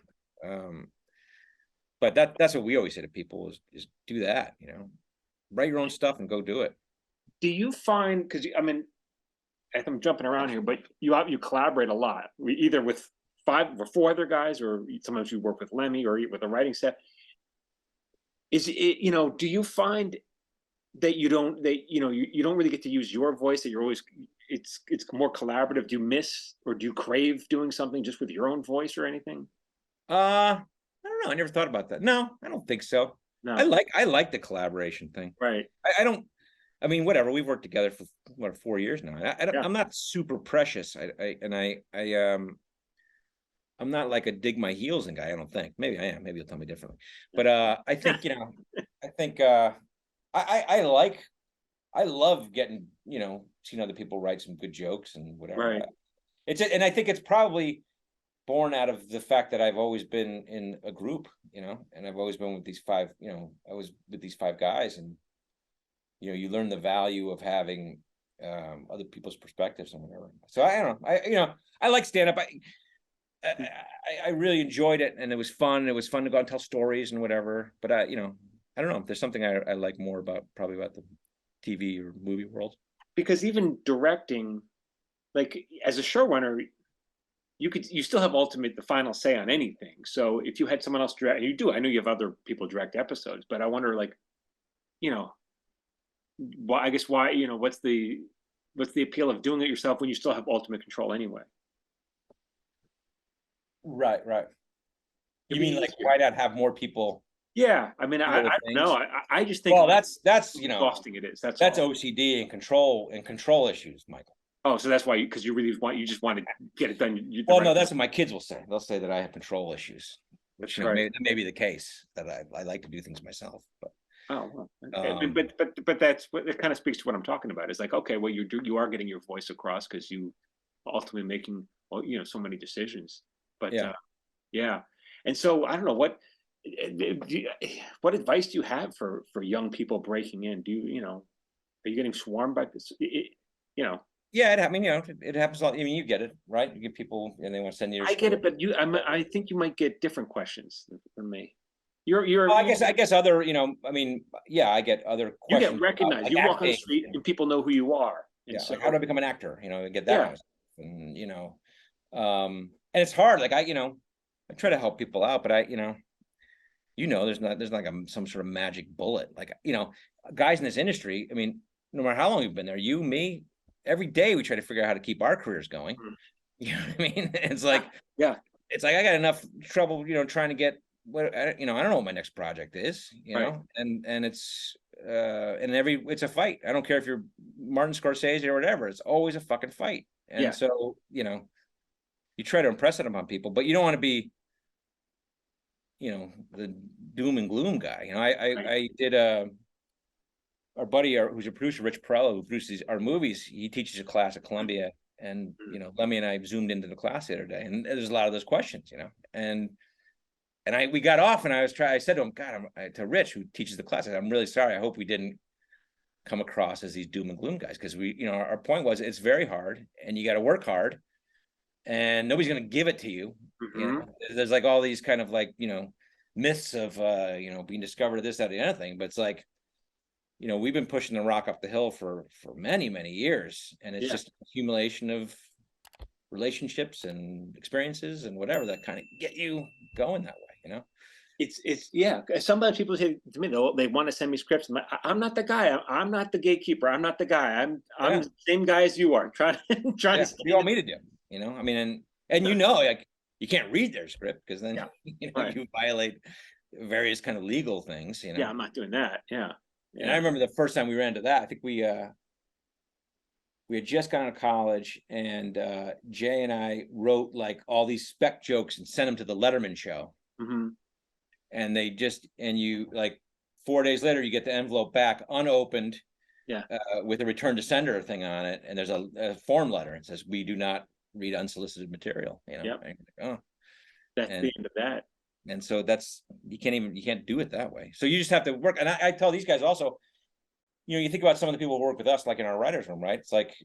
But that's what we always say to people is do that, write your own stuff and go do it. Do you find, because I mean, I'm jumping around here, but you collaborate a lot, either with 5 or 4 other guys, or sometimes you work with Lemmy or with a writing staff. Is it, do you find that you don't really get to use your voice, that you're always, it's more collaborative? Do you miss, or do you crave doing something just with your own voice or anything? I don't know. I never thought about that. No, I don't think so. No. I like the collaboration thing. Right. I mean, whatever. We've worked together for 4 years now. I'm not super precious. I'm not like a dig my heels in guy. I don't think. Maybe I am. Maybe you'll tell me differently. But I think I love getting seeing other people write some good jokes and whatever. Right. And I think it's probably born out of the fact that I've always been in a group, and I've always been with these 5. I was with these 5 guys, and you learn the value of having other people's perspectives and whatever. So I don't know. I like stand-up. I really enjoyed it, and it was fun. It was fun to go out and tell stories and whatever. But I don't know. There's something I like more about the TV or movie world. Because even directing, like as a showrunner, you still have the final say on anything. So if you had someone else direct, you do. I know you have other people direct episodes, but I wonder, like, why? I guess why? What's the appeal of doing it yourself when you still have ultimate control anyway? Right. You mean like why not have more people? Yeah, I mean, I don't know. I just think. Well, that's exhausting it is. That's all. OCD and control issues, Michael. Oh, so that's why you just want to get it done. Well, no, that's what my kids will say. They'll say that I have control issues, which right. may be the case, that I like to do things myself. But okay. But that's what it kind of speaks to what I'm talking about. It's like, okay, well, you are getting your voice across because you ultimately making so many decisions. But yeah, and so I don't know what advice do you have for young people breaking in? Do are you getting swarmed by this? Yeah, it happens a lot. I mean, you get it, right? You get people and they want to send you. I get it, but I think you might get different questions than me. You're. Well, I guess other. I mean, yeah, I get other questions. You get recognized. Like you walk on the street and people know who you are. And so, like, how do I become an actor? Get that kind of stuff. And it's hard. Like I try to help people out, but there's not like some sort of magic bullet. Like guys in this industry. I mean, no matter how long you've been there, you, me. Every day we try to figure out how to keep our careers going. You know what I mean? It's like, it's like I got enough trouble, trying to get I don't know what my next project is, know, and it's it's a fight. I don't care if you're Martin Scorsese or whatever. It's always a fucking fight. And so, you try to impress it upon people, but you don't want to be, the doom and gloom guy. I did our buddy, who's a producer, Rich Perello, who produces our movies. He teaches a class at Columbia, and Lemmy and I zoomed into the class the other day, and there's a lot of those questions, and we got off, and I said to him, God, to Rich, who teaches the class, I'm really sorry. I hope we didn't come across as these doom and gloom guys, because our point was it's very hard, and you got to work hard, and nobody's going to give it to you. There's like all these kind of like myths of being discovered, this, that, the other thing, but it's like. We've been pushing the rock up the hill for many, many years, and it's just accumulation of relationships and experiences and whatever that kind of get you going that way. It's Sometimes people say to me, they want to send me scripts. I'm not the guy. I'm not the gatekeeper. I'm not the guy. I'm the same guy as you are. Trying to. You want me to do? I mean, and like you can't read their script because then you violate various kind of legal things. Yeah, I'm not doing that. Yeah. And I remember the first time we ran into that. I think we had just gone to college, and Jay and I wrote like all these spec jokes and sent them to the Letterman show. And you like 4 days later, you get the envelope back unopened, with a return to sender thing on it, and there's a form letter. It says, "We do not read unsolicited material." That's the end of that. And so you can't do it that way. So you just have to work. And I tell these guys also, you think about some of the people who work with us, like in our writer's room, right? It's like,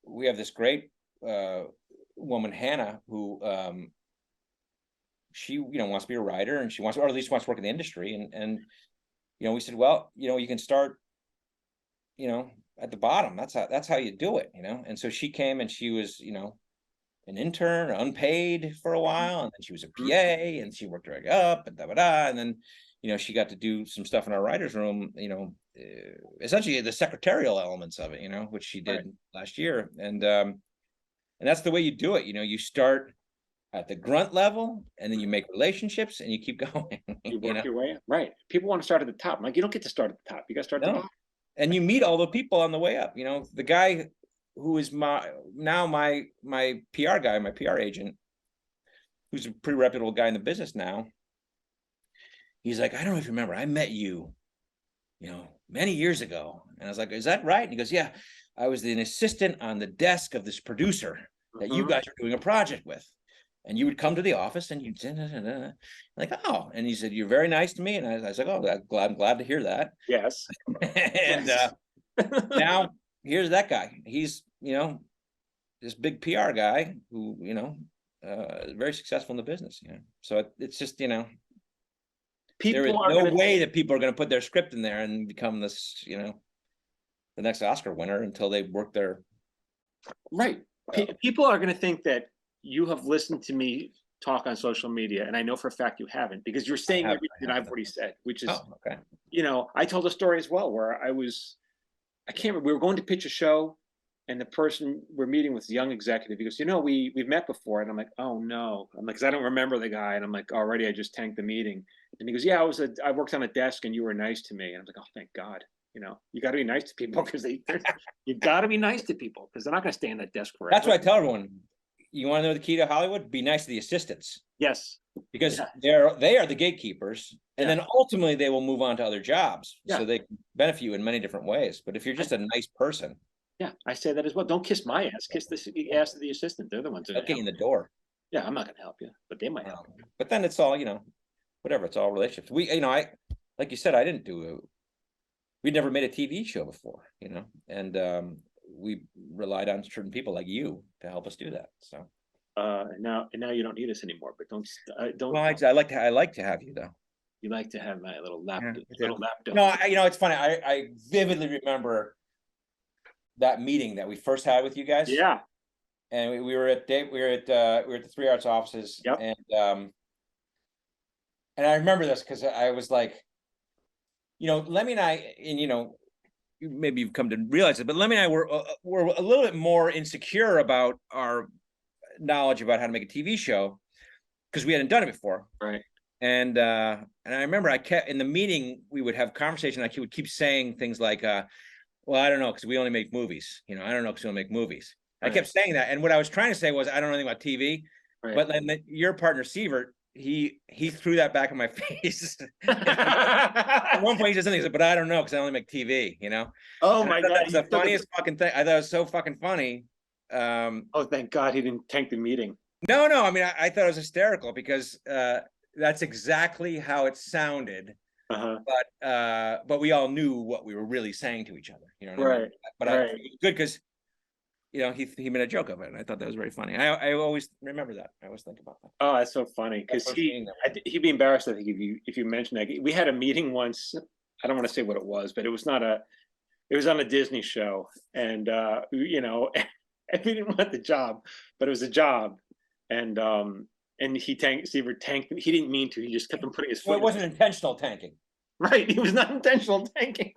we have this great woman, Hannah, who she, wants to be a writer, and she wants, or at least wants to work in the industry. And we said, well, you can start, at the bottom. That's how you do it, And so she came, and she was, an intern, unpaid for a while, and then she was a PA, and she worked her way up, and and then she got to do some stuff in our writer's room, essentially the secretarial elements of it, which she did last year, and that's the way you do it. You start at the grunt level, and then you make relationships, and you keep going. You work your way up, right? People want to start at the top. Like, you don't get to start at the top. You got to start at the bottom. And you meet all the people on the way up. The guy who is my PR guy, my PR agent, who's a pretty reputable guy in the business now. He's like, I don't know if you remember, I met you, many years ago. And I was like, is that right? And he goes, yeah, I was an assistant on the desk of this producer that you guys are doing a project with. And you would come to the office and you'd say, like, oh, and he said, you're very nice to me. And I was like, oh, I'm glad to hear that. Yes. And now here's that guy. He's, this big PR guy who, very successful in the business, So it's just, there is no way that people are going to put their script in there and become this, the next Oscar winner until they work their. Right. People are going to think that you have listened to me talk on social media, and I know for a fact you haven't, because you're saying everything that I've already said, which is, okay. I told a story as well where I can't remember, we were going to pitch a show, and the person we're meeting with, the young executive, he goes, we've met before. And I'm like, oh no. I'm like, because I don't remember the guy. And I'm like, already I just tanked the meeting. And he goes, yeah, I worked on a desk and you were nice to me. And I'm like, oh, thank God. You got to be nice to people, because you got to be nice to people, because they're not going to stay in that desk forever. That's what I tell everyone. You want to know the key to Hollywood? Be nice to the assistants. Yes. Because they are the gatekeepers, and then ultimately they will move on to other jobs. So they can benefit you in many different ways. But if you're just a nice person. Yeah, I say that as well. Don't kiss my ass. Kiss the ass of the assistant. They're the ones that get in the door. Yeah, I'm not going to help you, but they might help. But then it's all, whatever. It's all relationships. I like you said, we'd never made a TV show before, and we relied on certain people like you to help us do that. So now you don't need us anymore. But don't. Well, I like to have you though. You like to have my little laptop. No, it's funny. I vividly remember that meeting that we first had with you guys. Yeah. And we were at the 3 Arts offices. Yep. And I remember this because I was like, Lemmy and I, and maybe you've come to realize it, but Lemmy and I were a little bit more insecure about our knowledge about how to make a TV show because we hadn't done it before. Right. And I remember I kept in the meeting, we would have conversation. I would keep saying things like, well, I don't know, because we only make movies. I don't know, because we only make movies. Right. I kept saying that. And what I was trying to say was, I don't know anything about TV. Right. But then your partner, Sievert, he threw that back in my face. At one point he said something, but I don't know, because I only make TV, Oh my God. That's the funniest fucking thing. I thought it was so fucking funny. Oh, thank God he didn't tank the meeting. No. I mean, I thought it was hysterical because that's exactly how it sounded. But we all knew what we were really saying to each other, what I mean? But it was good because he made a joke of it, and I thought that was very funny. I always remember that. I always think about that. Oh, that's so funny because he'd be embarrassed, I think, if you mentioned that. We had a meeting once. I don't want to say what it was, but it was on a Disney show, and we didn't want the job, but it was a job, and Sievert tanked him. He didn't mean to. He just kept on putting his foot. Well, it wasn't intentional tanking. Right. It was not intentional tanking.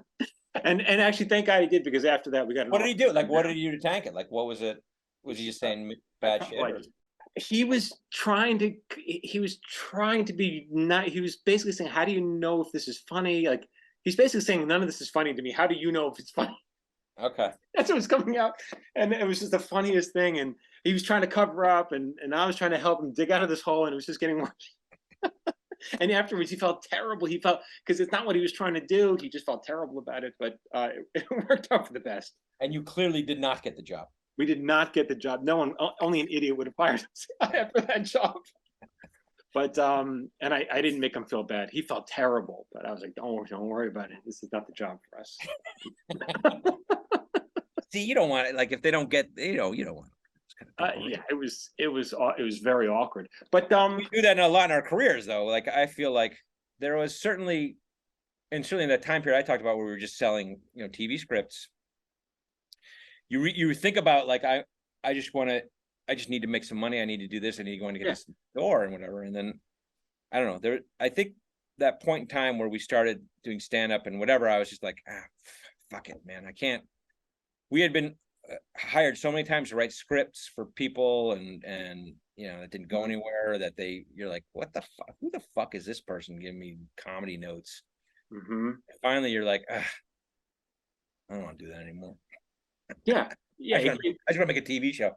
And actually, thank God he did, because after that we got. What did he do? Like, what did he do to tank it? Like, what was it? Was he just saying bad shit? Or? He was trying to be not. He was basically saying, "How do you know if this is funny?" Like, he's basically saying, "None of this is funny to me. How do you know if it's funny?" Okay. That's what was coming out, and it was just the funniest thing. And he was trying to cover up, and I was trying to help him dig out of this hole, and it was just getting worse. And afterwards, he felt terrible. He felt, because it's not what he was trying to do. He just felt terrible about it, but it worked out for the best. And you clearly did not get the job. We did not get the job. No one, only an idiot would have fired us after that job. But and I didn't make him feel bad. He felt terrible, but I was like, don't worry about it. This is not the job for us. See, you don't want it. Like, if they don't get, you don't want it. Yeah, it was very awkward. But we do that a lot in our careers, though. Like, I feel like there was certainly in that time period I talked about, where we were just selling, TV scripts. You think about, like, I just need to make some money. I need to do this. I need to go in to get this door and whatever. And then I don't know. I think that point in time where we started doing stand up and whatever, I was just like, fuck it, man. I can't. We had been hired so many times to write scripts for people, and it didn't go anywhere. That you're like, what the fuck? Who the fuck is this person giving me comedy notes? Mm-hmm. Finally, you're like, I don't want to do that anymore. Yeah. I just want to make a TV show.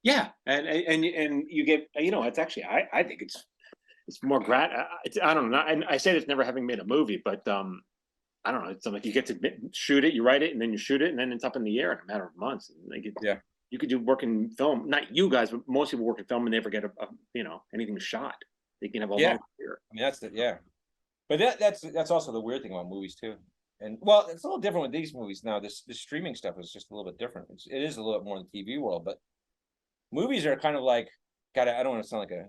Yeah, and you get, it's actually, I think it's more I don't know. And I say this never having made a movie, but I don't know. It's like you get to shoot it, you write it, and then you shoot it, and then it's up in the air in a matter of months. And You could do work in film, not you guys, but most people work in film and never get anything shot. They can have a long career. I mean, but that's also the weird thing about movies too. And well, it's a little different with these movies now. This streaming stuff is just a little bit different. It is a little bit more in the TV world, but movies are kind of like, God, I don't want to sound like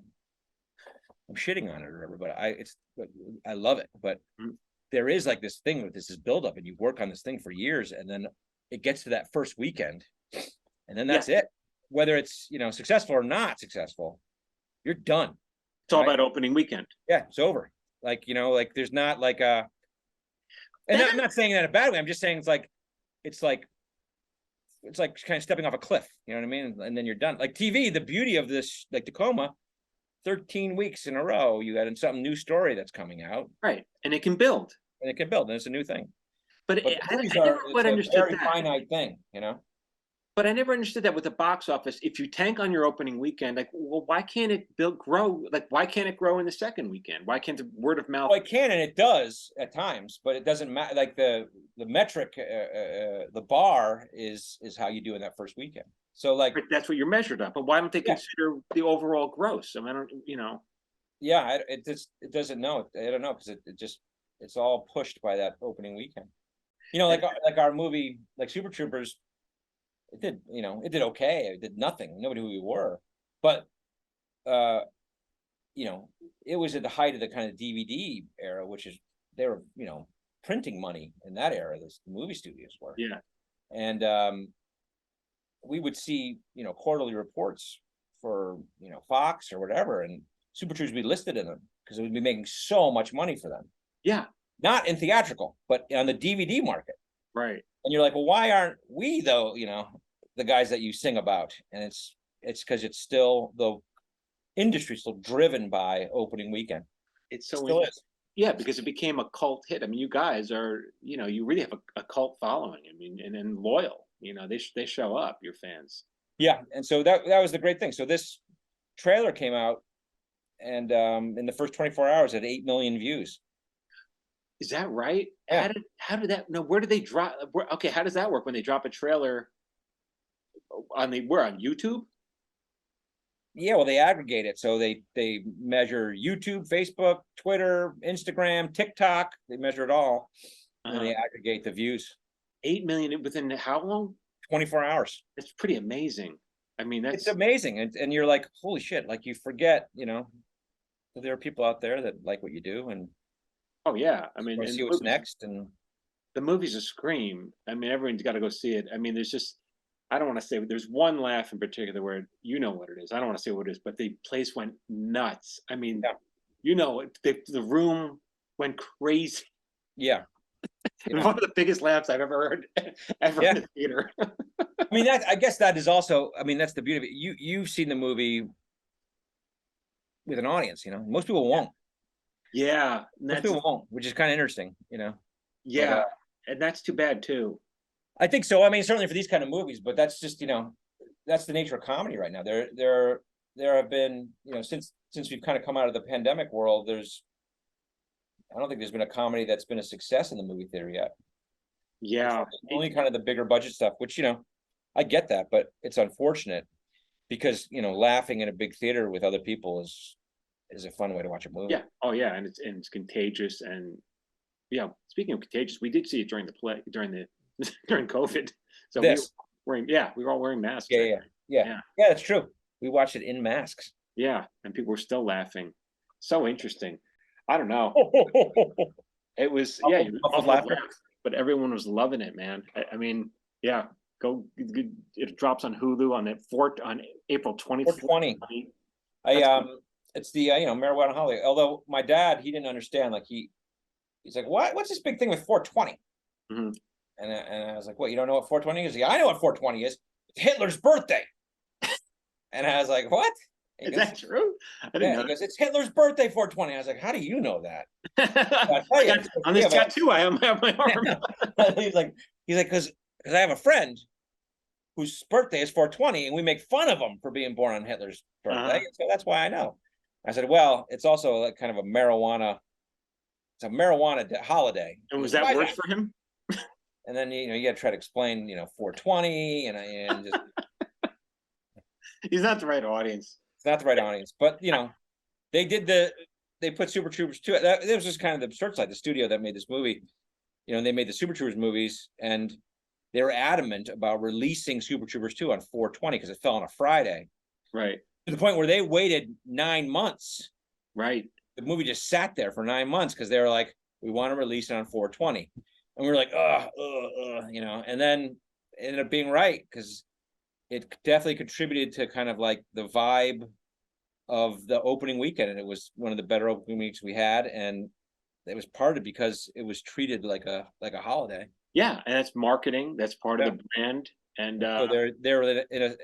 I'm shitting on it or whatever, but I love it. But there is like this thing with this buildup, and you work on this thing for years, and then it gets to that first weekend, and then that's it. Whether it's successful or not successful, you're done. It's all about opening weekend. Yeah, it's over. Like there's not like a. And I'm not saying that in a bad way. I'm just saying it's like kind of stepping off a cliff. You know what I mean? And then you're done. Like TV, the beauty of this, like Tacoma, 13 weeks in a row, you got some new story that's coming out. Right. And it can build. And it's a new thing. But I never quite understood that. It's a very finite thing, But I never understood that with the box office. If you tank on your opening weekend, like, well, why can't it grow? Like, why can't it grow in the second weekend? Why can't the word of mouth? Well, it can, and it does at times, but it doesn't matter. Like the metric, the bar is how you do in that first weekend. So like that's what you're measured up. But why don't they consider the overall gross? I mean, I don't. Yeah, it doesn't know. I don't know, because it's all pushed by that opening weekend. Like our movie, like Super Troopers. It did okay. It did nothing. Nobody knew who we were, but it was at the height of the kind of DVD era, which is they were printing money in that era. The movie studios were. Yeah, and we would see quarterly reports for Fox or whatever, and Super Troopers would be listed in them because it would be making so much money for them. Yeah, not in theatrical, but on the DVD market. Right. And you're like, well, why aren't we though? The guys that you sing about, and it's because it's still the industry still driven by opening weekend. It still is. Yeah, because it became a cult hit. I mean, you guys are, you really have a cult following. I mean, and loyal. They show up, your fans. Yeah, and so that was the great thing. So this trailer came out, and in the first 24 hours, it had 8 million views. Is that right? Yeah. How did that? No, where do they drop? Okay, how does that work when they drop a trailer on YouTube? Yeah, well, they aggregate it, so they measure YouTube, Facebook, Twitter, Instagram, TikTok. They measure it all, and they aggregate the views. 8 million within how long? 24 hours. It's pretty amazing. I mean, it's amazing, and you're like, holy shit! Like you forget, there are people out there that like what you do, and. Oh yeah, I mean, see what's next, and the movie's a scream. I mean, everyone's got to go see it. I mean, I don't want to say, there's one laugh in particular where what it is. I don't want to say what it is, but the place went nuts. I mean, the room went crazy. Yeah, one of the biggest laughs I've ever heard in the theater. I mean, I guess that is also. I mean, that's the beauty of it. You've seen the movie with an audience. Most people won't. Yeah, most people won't, which is kind of interesting, Yeah, but, and that's too bad too. I think so. I mean, certainly for these kind of movies, but that's just that's the nature of comedy right now. There have been since we've kind of come out of the pandemic world, I don't think there's been a comedy that's been a success in the movie theater yet. Yeah, only kind of the bigger budget stuff, which I get that, but it's unfortunate because laughing in a big theater with other people is a fun way to watch a movie. Yeah. Oh yeah, and it's contagious. And speaking of contagious, we did see it during during COVID. So we were all wearing masks. Yeah, that's true. We watched it in masks. Yeah, and people were still laughing. So interesting. I don't know. It was laughter, but everyone was loving it, man. I mean, yeah. It drops on Hulu on April 20th. It's the marijuana holiday. Although my dad, he didn't understand. Like he's like, what's this big thing with 420? Mm-hmm. And I was like, what? You don't know what 420 is? Yeah, I know what 420 is. It's Hitler's birthday. And I was like, what? Is that true? I didn't know. He goes, it's Hitler's birthday, 420. I was like, how do you know that? On this tattoo I have my arm. he's like, because I have a friend whose birthday is 420, and we make fun of him for being born on Hitler's birthday. So that's why I know. I said, well, it's also like kind of a marijuana. It's a marijuana holiday. And was that worse for him? And then you got to try to explain 420 and just He's not the right audience. It's not the right audience, but they put Super Troopers 2. That was just kind of the absurd side. The studio that made this movie, they made the Super Troopers movies, and they were adamant about releasing Super Troopers 2 on 4/20 because it fell on a Friday. Right. To the point where they waited 9 months. Right. The movie just sat there for 9 months because they were like, we want to release it on 4/20. And we were like, and then it ended up being right because it definitely contributed to kind of like the vibe of the opening weekend. And it was one of the better opening weeks we had. And it was partly because it was treated like a holiday. Yeah. And that's marketing. That's part of the brand. And so they're in a,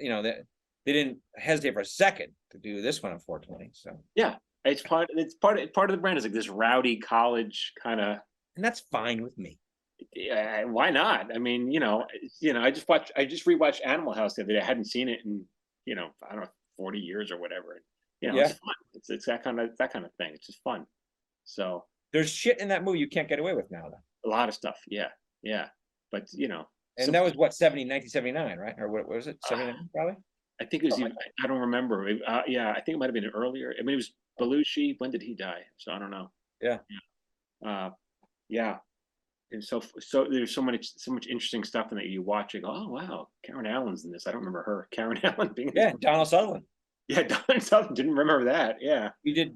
they didn't hesitate for a second to do this one on 4/20. So yeah. It's part of the brand is like this rowdy college kind of, and that's fine with me. Yeah, why not? I mean, I just rewatched Animal House the other day. I hadn't seen it in, I don't know, 40 years or whatever. It's fun. It's that kind of thing. It's just fun. So there's shit in that movie you can't get away with now, though. A lot of stuff. Yeah. But and that was what 1979, right? Or what was it? 79 probably. I think it was. I don't remember. I think it might have been earlier. I mean, it was Belushi. When did he die? So I don't know. Yeah. And so there's so much interesting stuff in that you watch and go, oh wow, Karen Allen's in this. I don't remember her. Karen Allen being Donald Sutherland. Yeah, Donald Sutherland. Didn't remember that. Yeah. He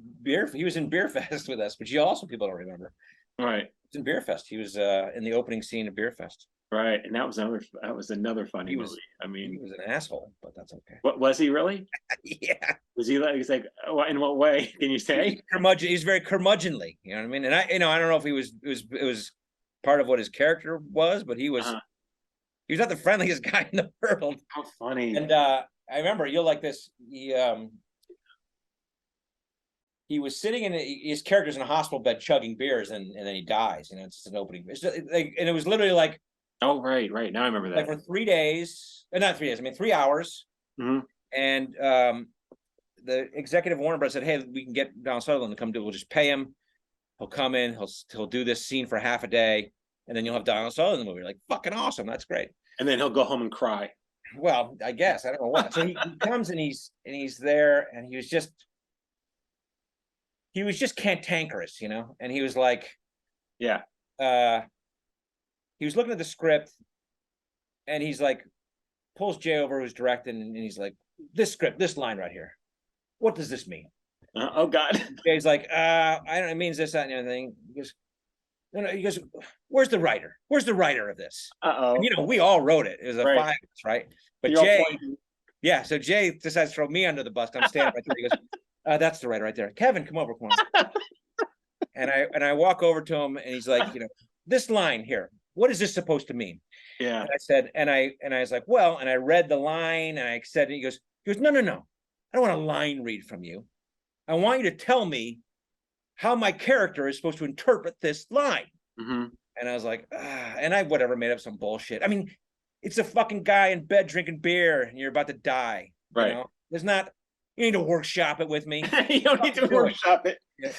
was in Beerfest with us, but people don't remember. Right. It's in Beerfest. He was in the opening scene of Beerfest. Right, and that was another funny movie. I mean, he was an asshole, but that's okay. What was he really? Yeah. Was he like? He's like, oh, in what way? Can you say? He's very curmudgeonly. You know what I mean? And I don't know if it was part of what his character was, but he was not the friendliest guy in the world. How funny! And I remember you'll like this. He was sitting in his character's in a hospital bed chugging beers, and then he dies. It's just an opening. It's just, and it was literally like. Oh, right. Now I remember that. Like for 3 days, not 3 days, I mean 3 hours. Mm-hmm. And the executive Warner Bros. Said, hey, we can get Donald Sutherland to come do it. We'll just pay him. He'll come in, he'll do this scene for half a day, and then you'll have Donald Sutherland in the movie. You're like, fucking awesome, that's great. And then he'll go home and cry. Well, I guess. I don't know what. So he comes and he's there, and he was just cantankerous, and he was like, yeah. He was looking at the script, and he's like, pulls Jay over, who's directing, and he's like, this script, this line right here, what does this mean? Oh God. Jay's like, I don't know, it means this, that, and everything. He goes, no, he goes, where's the writer? Where's the writer of this? And, we all wrote it. It was a 5 of us, right? But so Jay decides to throw me under the bus. I'm standing right there. He goes, that's the writer right there. Kevin, come over. And I walk over to him, and he's like, this line here, what is this supposed to mean? Yeah. And I said, and I was like, well, and I read the line, and I said, he goes, no. I don't want a line read from you. I want you to tell me how my character is supposed to interpret this line. Mm-hmm. And I was like, and I made up some bullshit. I mean, it's a fucking guy in bed drinking beer, and you're about to die. Right. There's not, you need to workshop it with me. You don't need to workshop it. Yeah.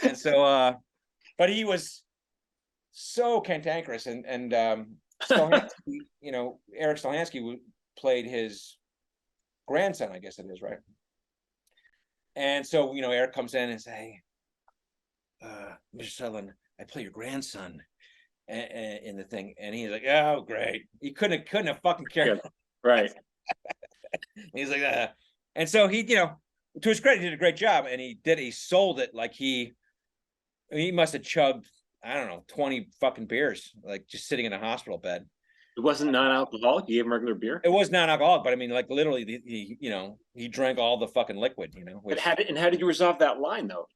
And so, but he was so cantankerous, and Stolansky, Eric Stolansky played his grandson, I guess it is, right? And so, Eric comes in and says, hey, Mr. Sutherland, I play your grandson in the thing. And he's like, oh, great. He couldn't have fucking cared. Right. He's like, and so he, to his credit, he did a great job, and he sold it like he must have chugged, I don't know, 20 fucking beers, like just sitting in a hospital bed. It wasn't non-alcoholic? You gave him regular beer? It was non-alcoholic, but I mean, like literally, he drank all the fucking liquid, But how did you resolve that line, though?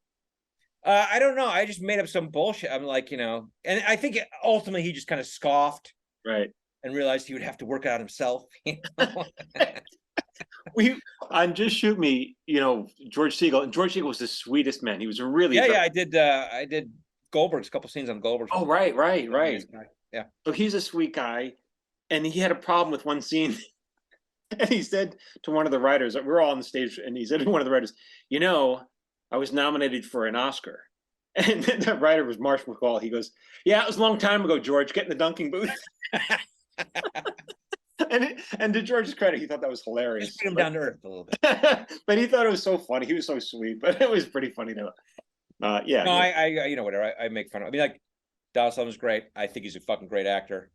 I don't know. I just made up some bullshit. I'm like, and I think ultimately he just kind of scoffed. Right. And realized he would have to work it out himself. On Just Shoot Me, George Segal, and George Segal was the sweetest man. He was really I did Goldberg's, a couple scenes on Goldberg. Oh, right. Yeah. So he's a sweet guy, and he had a problem with one scene. And he said to one of the writers, we're all on the stage, and he said to one of the writers, I was nominated for an Oscar. And the writer was Marsh McCall. He goes, yeah, it was a long time ago, George. Get in the dunking booth. And to George's credit, he thought that was hilarious. Just bring him down to earth a little bit. But he thought it was so funny. He was so sweet, but it was pretty funny to. Yeah. No, I you know, whatever. I make fun of. I mean, like, Donald Sutherland's great. I think he's a fucking great actor.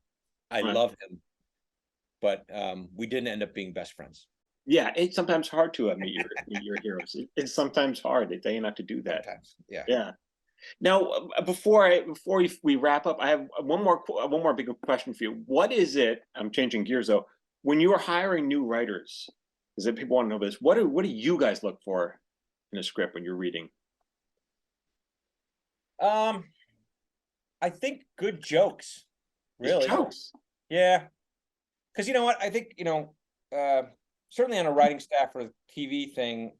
I love him, but we didn't end up being best friends. Yeah, it's sometimes hard to meet your heroes. It's sometimes hard. They tell you not to do that. Sometimes. Yeah. Yeah. Now, before we wrap up, I have one more big question for you. What is it? I'm changing gears though. When you are hiring new writers, is it people want to know this? What do you guys look for in a script when you're reading? I think good jokes. Really, jokes. Yeah, because you know what? I think, you know, certainly on a writing staff for a TV thing,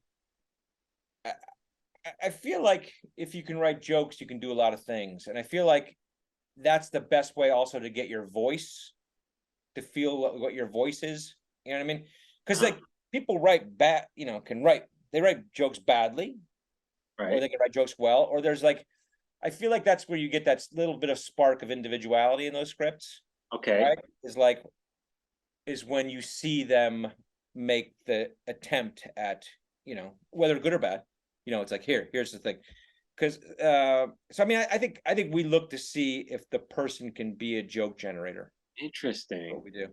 I feel like if you can write jokes, you can do a lot of things, and I feel like that's the best way also to get your voice, to feel what your voice is. You know what I mean? Because like people write bad, you know, they write jokes badly, right? Or they can write jokes well, or there's like, I feel like that's where you get that little bit of spark of individuality in those scripts. Okay. Right? Is when you see them make the attempt at, you know, whether good or bad, you know, it's like, here's the thing. Because so I mean, I think we look to see if the person can be a joke generator. Interesting. What we do.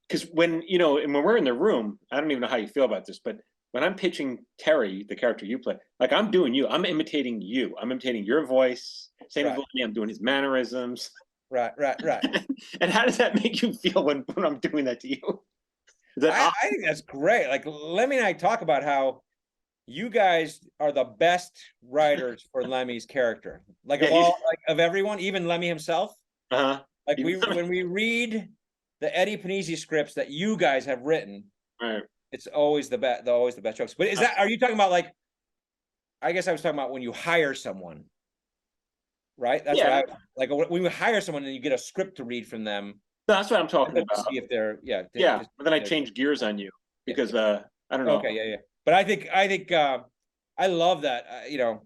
Because when, you know, and when we're in the room, I don't even know how you feel about this, but when I'm pitching Terry, the character you play, like I'm doing you, I'm imitating you. I'm imitating your voice. Same with me, I'm doing his mannerisms. Right. And how does that make you feel when I'm doing that to you? I think that's great. Like, Lemmy and I talk about how you guys are the best writers for Lemmy's character. Like, of everyone, even Lemmy himself. Uh-huh. Like when we read the Eddie Panizzi scripts that you guys have written, right, it's always the best jokes. But are you talking about, like, I guess I was talking about when you hire someone, right? That's what like when you hire someone and you get a script to read from them. That's what I'm talking about. See if they're but then I change gears on you because I don't know. Okay, yeah. But I think I love that. You know,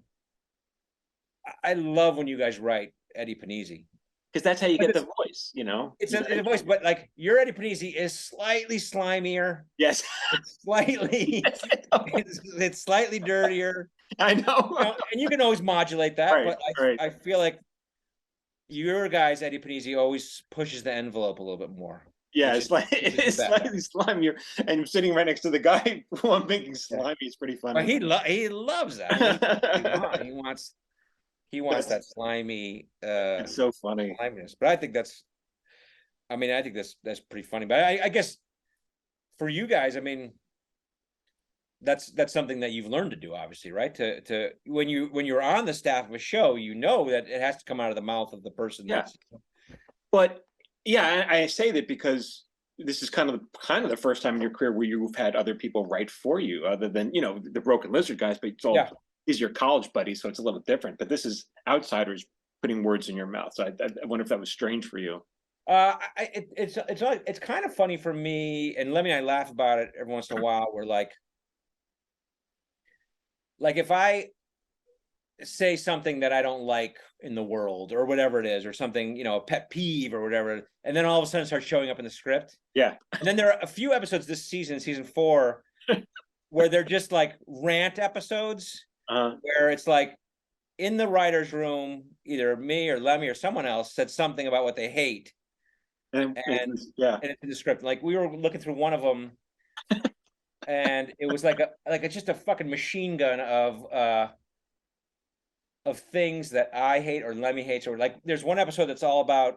I love when you guys write Eddie Panizzi. Because that's how you get the voice, you know. It's a voice, but like your Eddie Panizzi is slightly slimier. Yes. It's slightly, it's slightly dirtier. I know. You know, and you can always modulate that, right, but I feel like your guys, Eddie Panizzi, always pushes the envelope a little bit more. Yeah, it's slightly slimier, and sitting right next to the guy who I'm making slimy is pretty funny. But he loves that. He wants that slimy. It's so funny. Sliminess. But I think that's pretty funny. But I guess for you guys, I mean, that's something that you've learned to do, obviously, right? To when you're on the staff of a show, you know that it has to come out of the mouth of the person. Yeah. But yeah, I say that because this is kind of the first time in your career where you've had other people write for you, other than, you know, the Broken Lizard guys, but it's all these are your college buddies, so it's a little different. But this is outsiders putting words in your mouth. So I wonder if that was strange for you. It's kind of funny for me, and Lemmy and I laugh about it every once in a while. We're like if I say something that I don't like in the world or whatever it is, or something, you know, a pet peeve or whatever, and then all of a sudden it starts showing up in the script. Yeah. And then there are a few episodes this season, season 4, where they're just like rant episodes, where it's like in the writer's room, either me or Lemmy or someone else said something about what they hate. And it's in the script. Like we were looking through one of them, and it was like just a fucking machine gun of things that I hate or Lemmy hates, or like there's one episode that's all about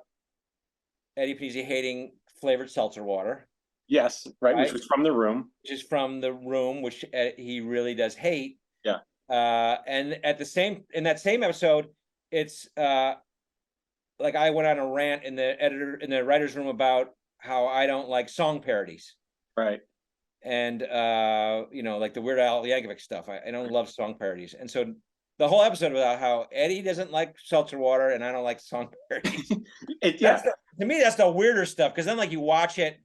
Eddie Panizzi hating flavored seltzer water. Yes, right, which was from the room. Which is from the room, which he really does hate. Yeah. And in that same episode, it's like I went on a rant in the writer's room about how I don't like song parodies. Right. And you know, like the Weird Al Yankovic stuff. I don't love song parodies. And so the whole episode about how Eddie doesn't like seltzer water and I don't like song parodies. To me, that's the weirder stuff, because then like you watch it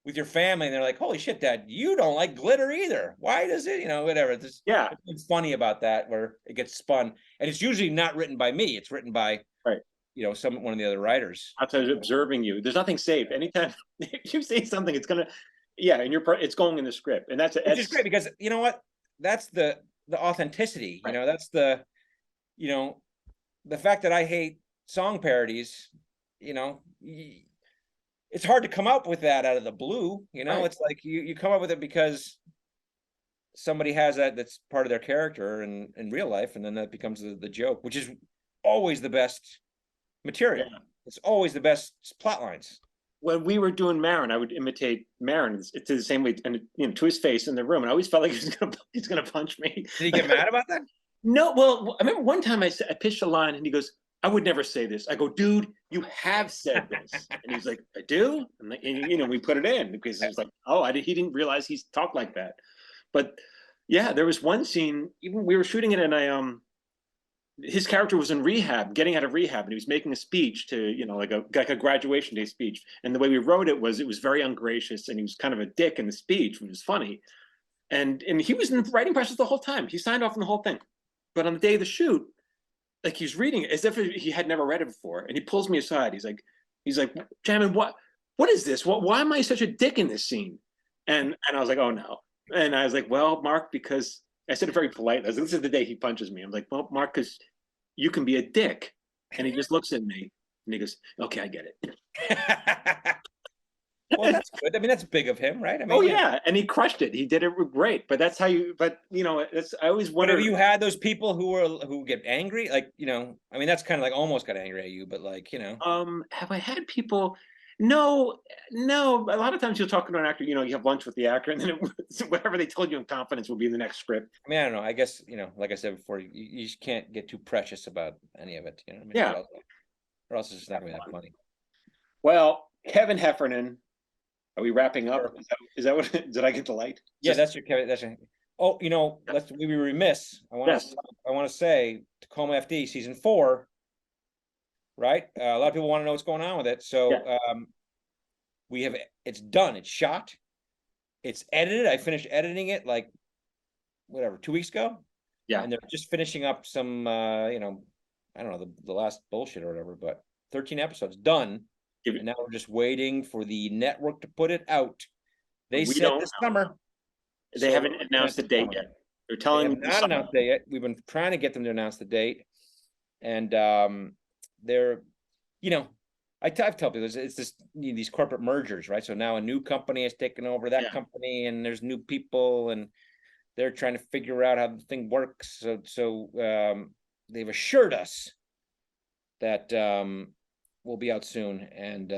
with your family and they're like, holy shit, Dad, you don't like glitter either. Why does it, you know, whatever. It's funny about that, where it gets spun. And it's usually not written by me. It's written by, you know, one of the other writers. Outside observing you, there's nothing safe. Anytime you say something, it's gonna, yeah, and it's going in the script, and that's Which is great because you know what? That's the authenticity. Right. You know, that's the, you know, the fact that I hate song parodies. You know, it's hard to come up with that out of the blue. You know, Right. it's like you come up with it because somebody has that's part of their character in real life, and then that becomes the joke, which is always the best material. Yeah. It's always the best plot lines. When we were doing Marin, I would imitate Marin to the same way, and to his face in the room, and I always felt like he's gonna punch me. Did he get mad about that? No, well, I remember one time I pitched a line, and he goes, "I would never say this." I go, "Dude, you have said this," and he's like, "I do," and we put it in because it was like, "Oh, he didn't realize he's talked like that." But yeah, there was one scene, even we were shooting it, and his character was in rehab, getting out of rehab, and he was making a speech to, like a graduation day speech. And the way we wrote it was very ungracious, and he was kind of a dick in the speech, which was funny. And he was in the writing process the whole time. He signed off on the whole thing. But on the day of the shoot, like he's reading it as if he had never read it before. And he pulls me aside. He's like, "Jammin, what is this? Why am I such a dick in this scene?" And I was like, "Oh no." And I was like, "Well, Mark, because," I said it very politely. I was like, "This is the day he punches me." I'm like, "Well, Mark, because you can be a dick." And he just looks at me and he goes, "Okay, I get it." Well, that's good. I mean, that's big of him, right? I mean, oh yeah, and he crushed it. He did it great. But that's how you. But I always wonder. But have you had those people who get angry? Like, I mean, that's kind of like almost got angry at you, but like, Have I had people? No. A lot of times you'll talk to an actor. You have lunch with the actor, and then whatever they told you in confidence will be in the next script. I mean, I don't know. I guess like I said before, you just can't get too precious about any of it. I mean, yeah. Or else it's just not going to be that funny. Well, Kevin Heffernan. Are we wrapping up? Is that what? Did I get the light? Yeah, that's your Kevin. That's your. Oh, we were remiss. I want to say Tacoma FD season 4. Right, a lot of people want to know what's going on with it. So, it's done. It's shot. It's edited. I finished editing it like, 2 weeks ago. Yeah, and they're just finishing up some, I don't know, the last bullshit or whatever. But 13 episodes done. And now we're just waiting for the network to put it out. They said this summer. They haven't announced the date yet. They're telling me not announced the date yet. We've been trying to get them to announce the date, and they're, I tell people it's this these corporate mergers, right? So now a new company has taken over that company, and there's new people, and they're trying to figure out how the thing works. So they've assured us that will be out soon, and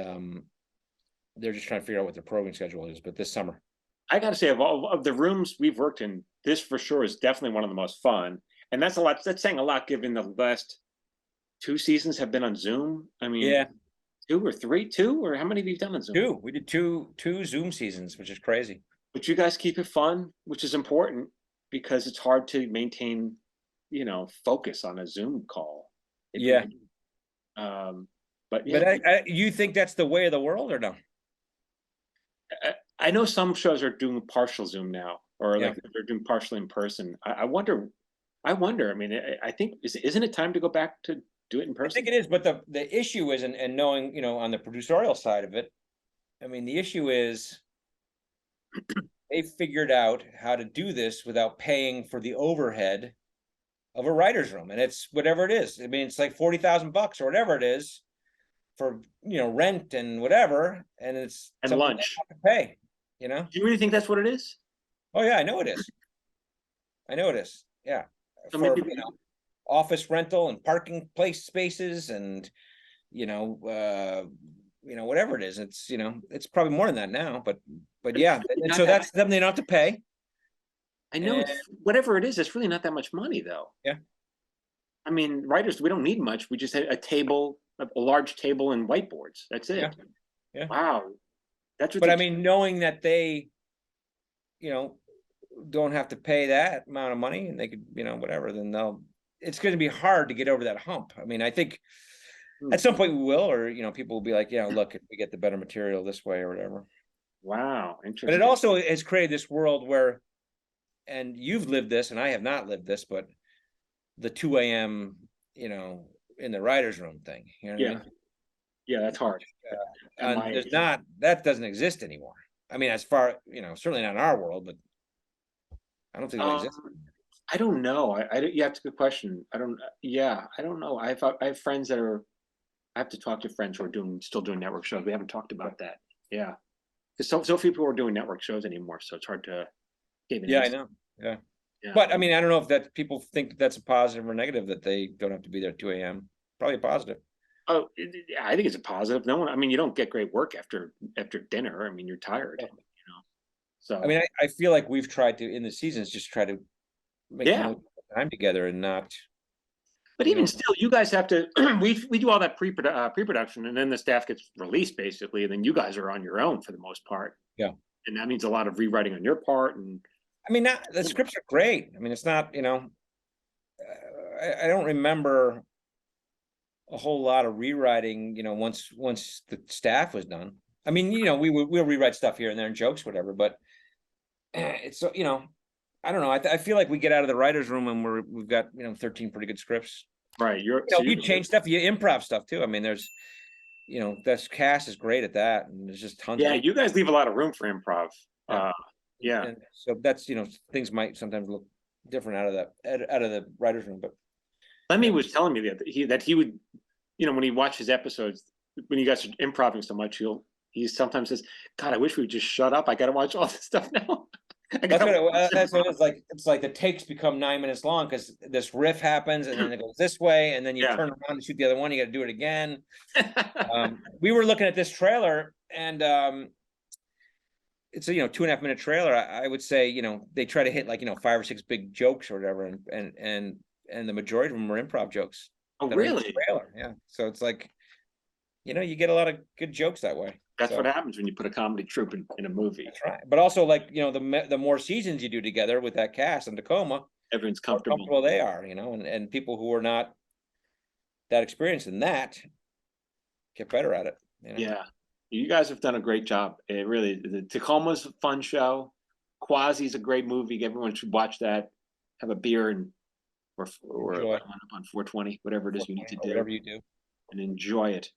they're just trying to figure out what their programming schedule is, but this summer. I gotta say, of the rooms we've worked in, this for sure is definitely one of the most fun, and that's saying a lot given the last 2 seasons have been on Zoom. I mean, 2 or 3, 2, or how many have you done on Zoom? 2. We did two Zoom seasons, which is crazy. But you guys keep it fun, which is important, because it's hard to maintain, focus on a Zoom call. But you think that's the way of the world, or no? I know some shows are doing partial Zoom now, or like they're doing partially in person. I wonder. I mean, I think isn't it time to go back to do it in person? I think it is, but the issue is, and knowing, on the producerial side of it, I mean, the issue is they figured out how to do this without paying for the overhead of a writer's room, and it's whatever it is. I mean, it's like $40,000 or whatever it is for rent and whatever, and it's lunch to pay. Do you really think that's what it is? Oh yeah, I know it is. Yeah, so for office rental and parking place spaces, and whatever it is. It's it's probably more than that now, but yeah. And so that's something they don't have to pay. I know, whatever it is, it's really not that much money, though. Yeah. I mean, writers, we don't need much. We just had a table, a large table, and whiteboards. That's it. Yeah. Wow. That's what. But I mean, knowing that they, don't have to pay that amount of money, and they could, whatever, then it's going to be hard to get over that hump. I mean, I think at some point we will, or people will be like, look, if we get the better material this way or whatever. Wow, interesting. But it also has created this world where, and you've lived this, and I have not lived this, but the 2 a.m., in the writer's room thing. You know what I mean? Yeah, that's hard. And that doesn't exist anymore. I mean, as far, certainly not in our world, but I don't think that exists. I don't know. Yeah, that's a good question. I don't know. I have friends that are, I have to talk to friends who are still doing network shows. We haven't talked about that. Yeah. Because so few people are doing network shows anymore. So it's hard to give an I answer. know. Yeah. But I mean, I don't know if that people think that's a positive or negative that they don't have to be there at 2 a.m. Probably a positive. Oh, I think it's a positive. You don't get great work after dinner. I mean, you're tired, So I mean, I feel like we've tried to, in the seasons, just try to make time together and not. But even still, you guys have to. we do all that pre-production, and then the staff gets released basically, and then you guys are on your own for the most part. Yeah, and that means a lot of rewriting on your part. And I mean, the scripts are great. I mean, it's not. I don't remember a whole lot of rewriting. Once the staff was done. I mean, we'll rewrite stuff here and there and jokes, whatever. But it's I don't know. I feel like we get out of the writer's room and we've got 13 pretty good scripts. Right. You change stuff, you improv stuff too. I mean, there's this cast is great at that, and there's just tons. Yeah, you guys leave a lot of room for improv. Yeah. And so that's things might sometimes look different out of the writer's room. But Lemmy was telling me that he would, when he watches episodes, when you guys are improving so much, he sometimes says, "God, I wish we would just shut up. I got to watch all this stuff now." That's what it's like. It's like the takes become 9 minutes long because this riff happens and then it goes this way, and then you turn around and shoot the other one. You got to do it again. We were looking at this trailer, and it's a 2.5 minute trailer. I would say they try to hit 5 or 6 big jokes or whatever, and the majority of them are improv jokes. Oh, really? Trailer, yeah. So it's like you get a lot of good jokes that way. That's what happens when you put a comedy troupe in a movie. That's right. But also, the more seasons you do together with that cast in Tacoma, everyone's comfortable. How comfortable they are, and people who are not that experienced in that get better at it. Yeah, you guys have done a great job. It really, the Tacoma's a fun show. Quasi is a great movie. Everyone should watch that. Have a beer or on 420, whatever it is you need to do. Whatever you do, and enjoy it.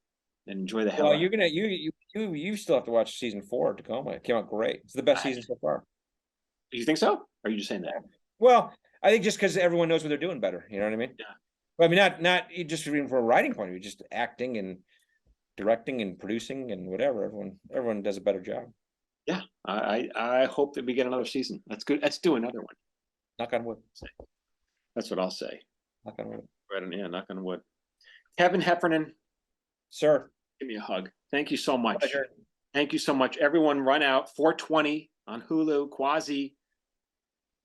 And enjoy the hell. Well, you still have to watch season 4 of Tacoma. It came out great. It's the best season so far. Do you think so? Or are you just saying that? Well, I think just because everyone knows what they're doing better. You know what I mean? Yeah. But I mean, not just even from a writing point of view, just acting and directing and producing and whatever. Everyone does a better job. Yeah, I hope that we get another season. That's good. Let's do another one. Knock on wood. That's what I'll say. Knock on wood. Right, yeah, knock on wood. Kevin Heffernan. Sir. Give me a hug. Thank you so much. Pleasure. Thank you so much. Everyone run out. 420 on Hulu, Quasi.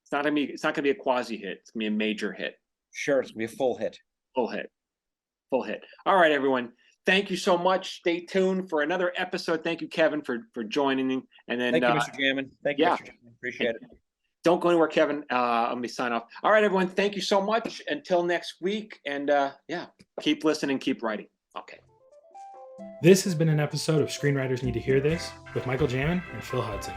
It's not gonna be a quasi hit. It's gonna be a major hit. Sure, it's gonna be a full hit. Full hit. All right, everyone. Thank you so much. Stay tuned for another episode. Thank you, Kevin, for joining. And then thank you, Mr. Jamin. Thank you, Mr. Jamin. Appreciate it. Don't go anywhere, Kevin. Let me sign off. All right, everyone. Thank you so much. Until next week. And keep listening, keep writing. Okay. This has been an episode of Screenwriters Need to Hear This with Michael Jamin and Phil Hudson.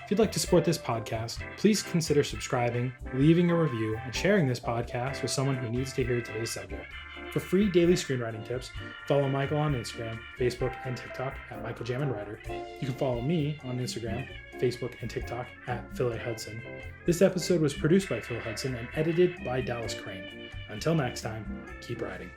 If you'd like to support this podcast, please consider subscribing, leaving a review, and sharing this podcast with someone who needs to hear today's subject. For free daily screenwriting tips, follow Michael on Instagram, Facebook, and TikTok at Michael Jamin Writer. You can follow me on Instagram, Facebook, and TikTok at Phil A. Hudson. This episode was produced by Phil Hudson and edited by Dallas Crane. Until next time, keep writing.